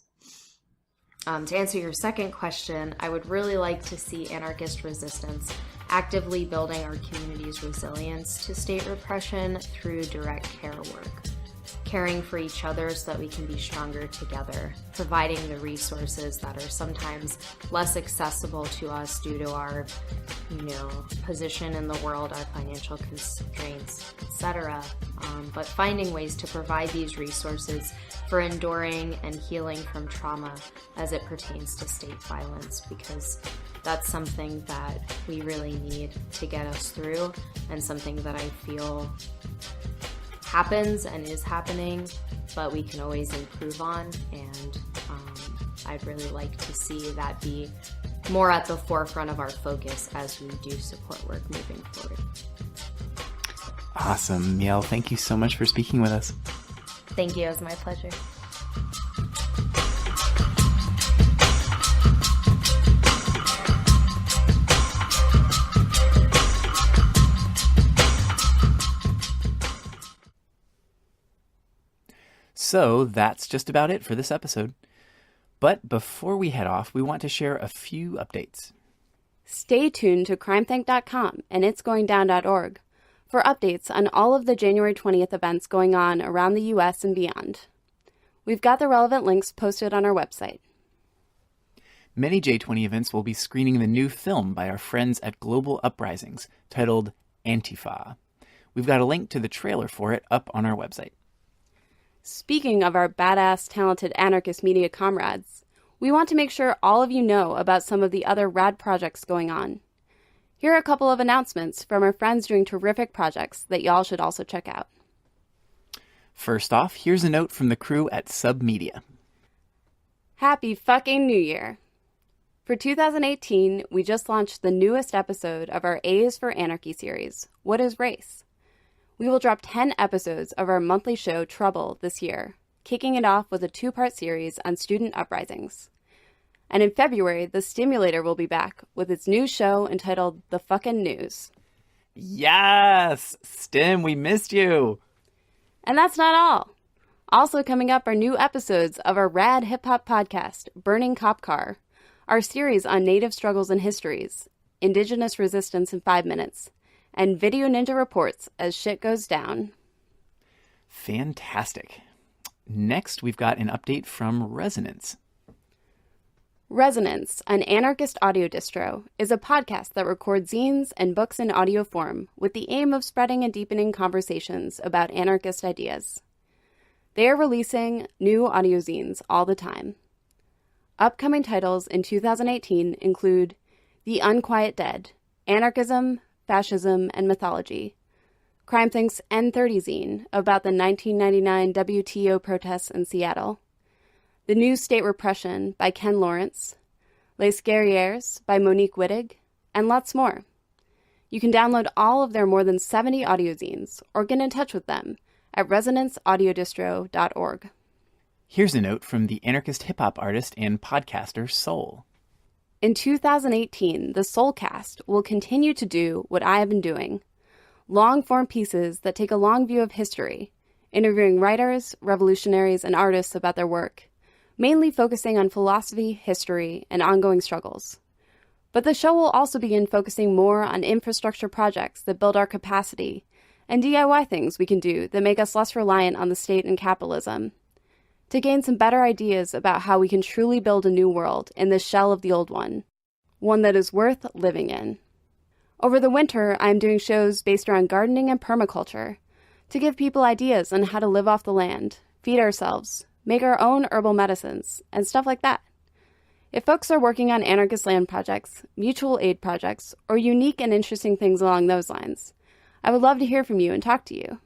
To answer your second question, I would really like to see anarchist resistance actively building our community's resilience to state repression through direct care work. caring for each other so that we can be stronger together, providing the resources that are sometimes less accessible to us due to our, position in the world, our financial constraints, etc. But finding ways to provide these resources for enduring and healing from trauma as it pertains to state violence, because that's something that we really need to get us through, and something that I feel happens and is happening, but we can always improve on, and I'd really like to see that be more at the forefront of our focus as we do support work moving forward. Awesome. Miel, thank you so much for speaking with us. Thank you. It was my pleasure. So that's just about it for this episode. But before we head off, we want to share a few updates. Stay tuned to crimethink.com and itsgoingdown.org for updates on all of the January 20th events going on around the U.S. and beyond. We've got the relevant links posted on our website. Many J20 events will be screening the new film by our friends at Global Uprisings titled Antifa. We've got a link to the trailer for it up on our website. Speaking of our badass, talented anarchist media comrades, we want to make sure all of you know about some of the other rad projects going on. Here are a couple of announcements from our friends doing terrific projects that y'all should also check out. First off, here's a note from the crew at Submedia. Happy fucking New Year! For 2018, we just launched the newest episode of our A's for Anarchy series, What is Race? We will drop 10 episodes of our monthly show, Trouble, this year, kicking it off with a 2-part series on student uprisings. And in February, The Stimulator will be back with its new show entitled The Fucking News. Yes! Stim, we missed you! And that's not all. Also coming up are new episodes of our rad hip-hop podcast, Burning Cop Car, our series on Native struggles and histories, Indigenous resistance in 5 minutes, and Video Ninja reports as shit goes down. Fantastic. Next, we've got an update from Resonance. Resonance, an anarchist audio distro, is a podcast that records zines and books in audio form with the aim of spreading and deepening conversations about anarchist ideas. They are releasing new audio zines all the time. Upcoming titles in 2018 include The Unquiet Dead, Anarchism, Fascism, and Mythology, CrimeThink's N30 zine about the 1999 WTO protests in Seattle, The New State Repression by Ken Lawrence, Les Guerrières by Monique Wittig, and lots more. You can download all of their more than 70 audio zines or get in touch with them at resonanceaudiodistro.org. Here's a note from the anarchist hip-hop artist and podcaster Soul. In 2018, the Soulcast will continue to do what I have been doing, long-form pieces that take a long view of history, interviewing writers, revolutionaries, and artists about their work, mainly focusing on philosophy, history, and ongoing struggles. But the show will also begin focusing more on infrastructure projects that build our capacity, and DIY things we can do that make us less reliant on the state and capitalism, to gain some better ideas about how we can truly build a new world in the shell of the old one that is worth living in. Over the winter, I am doing shows based around gardening and permaculture to give people ideas on how to live off the land, feed ourselves, make our own herbal medicines, and stuff like that. If folks are working on anarchist land projects, mutual aid projects, or unique and interesting things along those lines, I would love to hear from you and talk to you.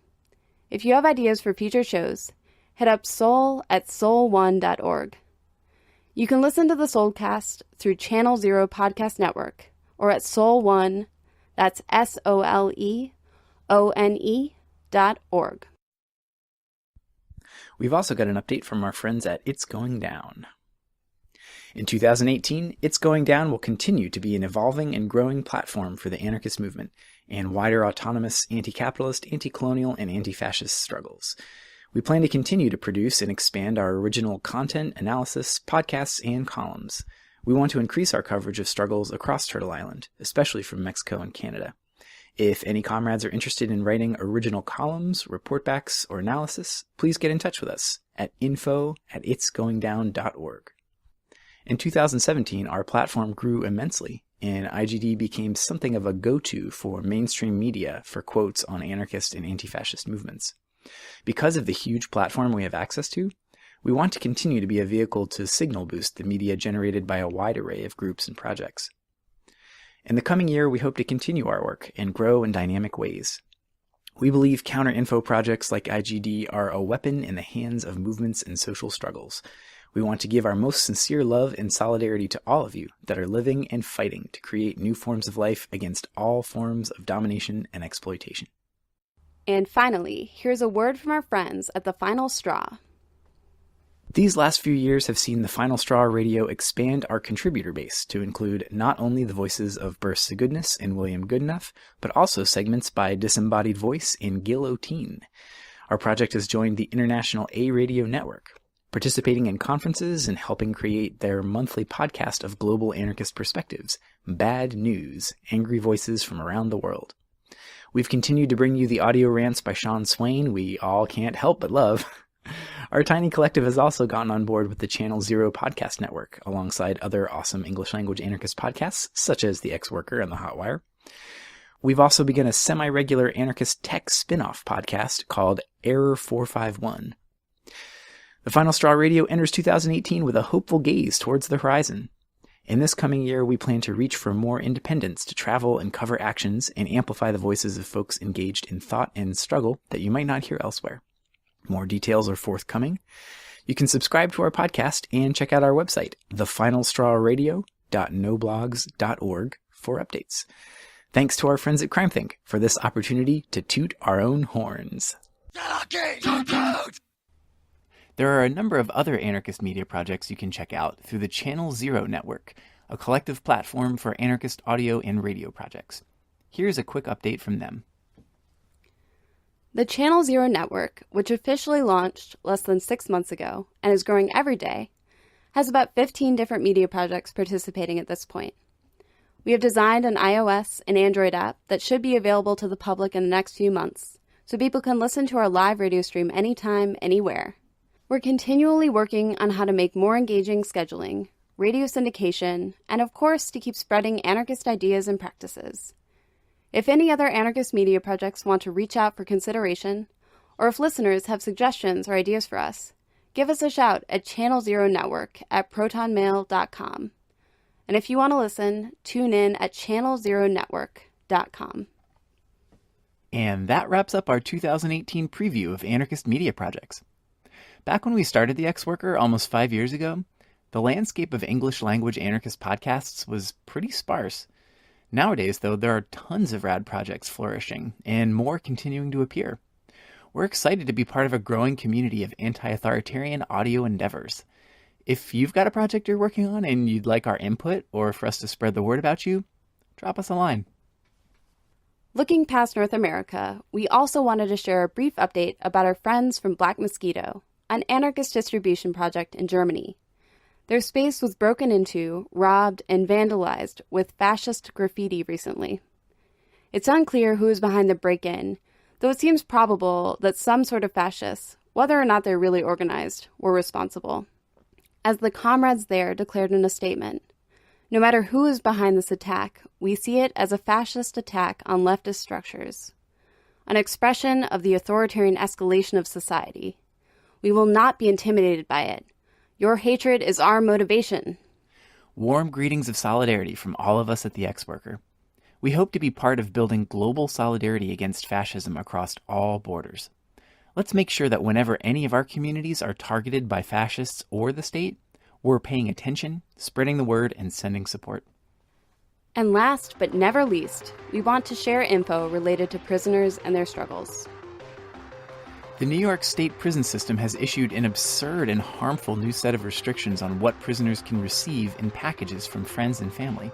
If you have ideas for future shows, hit up soul@soul1.org. You can listen to the Soulcast through Channel Zero Podcast Network or at Soul1, that's SOLEONE.org. We've also got an update from our friends at It's Going Down. In 2018, It's Going Down will continue to be an evolving and growing platform for the anarchist movement and wider autonomous, anti-capitalist, anti-colonial, and anti-fascist struggles. We plan to continue to produce and expand our original content, analysis, podcasts, and columns. We want to increase our coverage of struggles across Turtle Island, especially from Mexico and Canada. If any comrades are interested in writing original columns, reportbacks, or analysis, please get in touch with us at info@itsgoingdown.org. In 2017, our platform grew immensely, and IGD became something of a go-to for mainstream media for quotes on anarchist and anti-fascist movements. Because of the huge platform we have access to, we want to continue to be a vehicle to signal boost the media generated by a wide array of groups and projects. In the coming year, we hope to continue our work and grow in dynamic ways. We believe counter-info projects like IGD are a weapon in the hands of movements and social struggles. We want to give our most sincere love and solidarity to all of you that are living and fighting to create new forms of life against all forms of domination and exploitation. And finally, here's a word from our friends at The Final Straw. These last few years have seen The Final Straw Radio expand our contributor base to include not only the voices of Bursts to Goodness and William Goodenough, but also segments by Disembodied Voice and Gil O'Teen. Our project has joined the International A Radio Network, participating in conferences and helping create their monthly podcast of global anarchist perspectives, Bad News, Angry Voices from Around the World. We've continued to bring you the audio rants by Sean Swain we all can't help but love. Our tiny collective has also gotten on board with the Channel Zero podcast network, alongside other awesome English-language anarchist podcasts, such as The Ex-Worker and The Hotwire. We've also begun a semi-regular anarchist tech spin-off podcast called Error 451. The Final Straw Radio enters 2018 with a hopeful gaze towards the horizon. In this coming year, we plan to reach for more independence to travel and cover actions and amplify the voices of folks engaged in thought and struggle that you might not hear elsewhere. More details are forthcoming. You can subscribe to our podcast and check out our website, thefinalstrawradio.noblogs.org, for updates. Thanks to our friends at CrimeThink for this opportunity to toot our own horns. There are a number of other anarchist media projects you can check out through the Channel Zero Network, a collective platform for anarchist audio and radio projects. Here's a quick update from them. The Channel Zero Network, which officially launched less than 6 months ago and is growing every day, has about 15 different media projects participating at this point. We have designed an iOS and Android app that should be available to the public in the next few months, so people can listen to our live radio stream anytime, anywhere. We're continually working on how to make more engaging scheduling, radio syndication, and of course to keep spreading anarchist ideas and practices. If any other anarchist media projects want to reach out for consideration, or if listeners have suggestions or ideas for us, give us a shout at Channel Zero Network at protonmail.com. And if you want to listen, tune in at channelzeronetwork.com. And that wraps up our 2018 preview of anarchist media projects. Back when we started The Ex-Worker almost 5 years ago, the landscape of English-language anarchist podcasts was pretty sparse. Nowadays, though, there are tons of rad projects flourishing, and more continuing to appear. We're excited to be part of a growing community of anti-authoritarian audio endeavors. If you've got a project you're working on and you'd like our input, or for us to spread the word about you, drop us a line. Looking past North America, we also wanted to share a brief update about our friends from Black Mosquito, an anarchist distribution project in Germany. Their space was broken into, robbed, and vandalized with fascist graffiti recently. It's unclear who is behind the break-in, though it seems probable that some sort of fascists, whether or not they're really organized, were responsible. As the comrades there declared in a statement, no matter who is behind this attack, we see it as a fascist attack on leftist structures, an expression of the authoritarian escalation of society. We will not be intimidated by it. Your hatred is our motivation. Warm greetings of solidarity from all of us at The Ex-Worker. We hope to be part of building global solidarity against fascism across all borders. Let's make sure that whenever any of our communities are targeted by fascists or the state, we're paying attention, spreading the word, and sending support. And last but never least, we want to share info related to prisoners and their struggles. The New York State prison system has issued an absurd and harmful new set of restrictions on what prisoners can receive in packages from friends and family.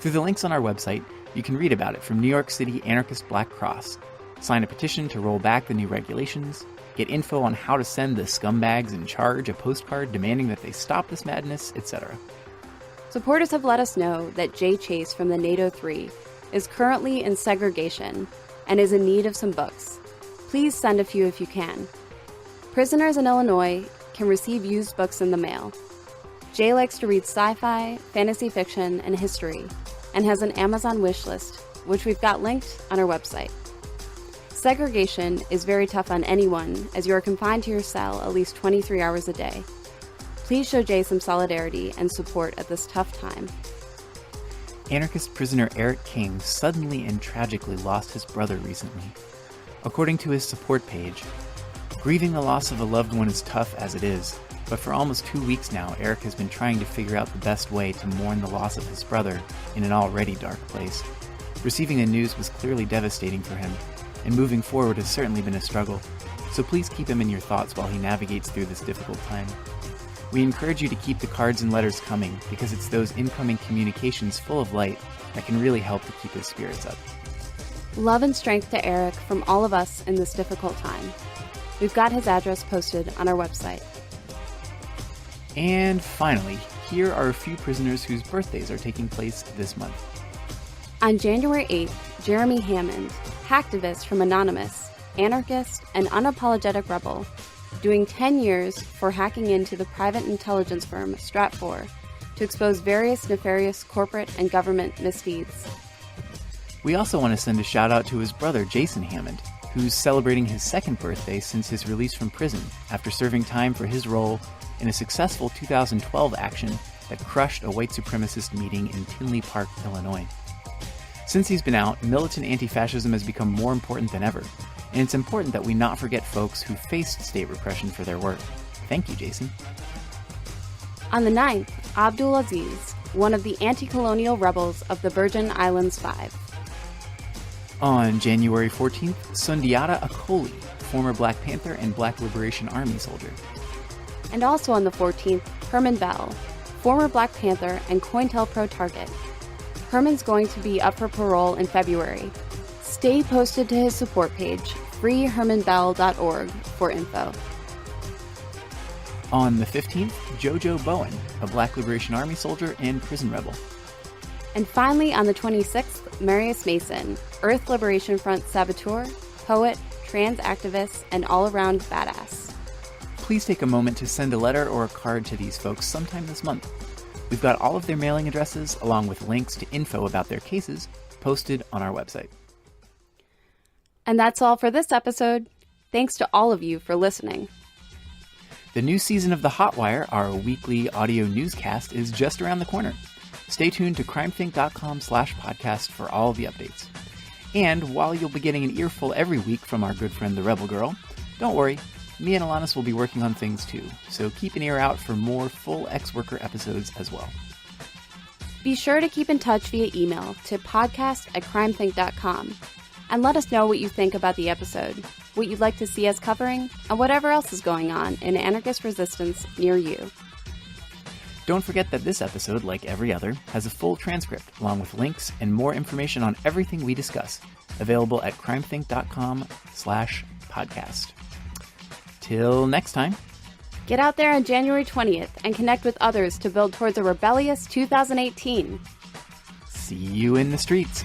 Through the links on our website, you can read about it from New York City Anarchist Black Cross, sign a petition to roll back the new regulations, get info on how to send the scumbags in charge a postcard demanding that they stop this madness, etc. Supporters have let us know that Jay Chase from the NATO 3 is currently in segregation and is in need of some books. Please send a few if you can. Prisoners in Illinois can receive used books in the mail. Jay likes to read sci-fi, fantasy fiction, and history, and has an Amazon wish list, which we've got linked on our website. Segregation is very tough on anyone, as you are confined to your cell at least 23 hours a day. Please show Jay some solidarity and support at this tough time. Anarchist prisoner Eric King suddenly and tragically lost his brother recently. According to his support page, grieving the loss of a loved one is tough as it is, but for almost 2 weeks now, Eric has been trying to figure out the best way to mourn the loss of his brother in an already dark place. Receiving the news was clearly devastating for him, and moving forward has certainly been a struggle, so please keep him in your thoughts while he navigates through this difficult time. We encourage you to keep the cards and letters coming, because it's those incoming communications full of light that can really help to keep his spirits up. Love and strength to Eric from all of us in this difficult time. We've got his address posted on our website. And finally, here are a few prisoners whose birthdays are taking place this month. On January 8th, Jeremy Hammond, hacktivist from Anonymous, anarchist, and unapologetic rebel, doing 10 years for hacking into the private intelligence firm Stratfor to expose various nefarious corporate and government misdeeds. We also want to send a shout out to his brother Jason Hammond, who's celebrating his second birthday since his release from prison after serving time for his role in a successful 2012 action that crushed a white supremacist meeting in Tinley Park, Illinois. Since he's been out, militant anti-fascism has become more important than ever, and it's important that we not forget folks who faced state repression for their work. Thank you, Jason. On the 9th, Abdul Aziz, one of the anti-colonial rebels of the Virgin Islands Five. On January 14th, Sundiata Acoli, former Black Panther and Black Liberation Army soldier. And also on the 14th, Herman Bell, former Black Panther and COINTELPRO target. Herman's going to be up for parole in February. Stay posted to his support page, freehermanbell.org, for info. On the 15th, Jojo Bowen, a Black Liberation Army soldier and prison rebel. And finally, on the 26th, Marius Mason, Earth Liberation Front saboteur, poet, trans activist, and all-around badass. Please take a moment to send a letter or a card to these folks sometime this month. We've got all of their mailing addresses, along with links to info about their cases, posted on our website. And that's all for this episode. Thanks to all of you for listening. The new season of The Hotwire, our weekly audio newscast, is just around the corner. Stay tuned to crimethink.com/podcast for all the updates. And while you'll be getting an earful every week from our good friend the Rebel Girl, don't worry, me and Alanis will be working on things too, so keep an ear out for more full ex-worker episodes as well. Be sure to keep in touch via email to podcast@crimethink.com and let us know what you think about the episode, what you'd like to see us covering, and whatever else is going on in anarchist resistance near you. Don't forget that this episode, like every other, has a full transcript along with links and more information on everything we discuss, available at crimethink.com/podcast. Till next time. Get out there on January 20th and connect with others to build towards a rebellious 2018. See you in the streets.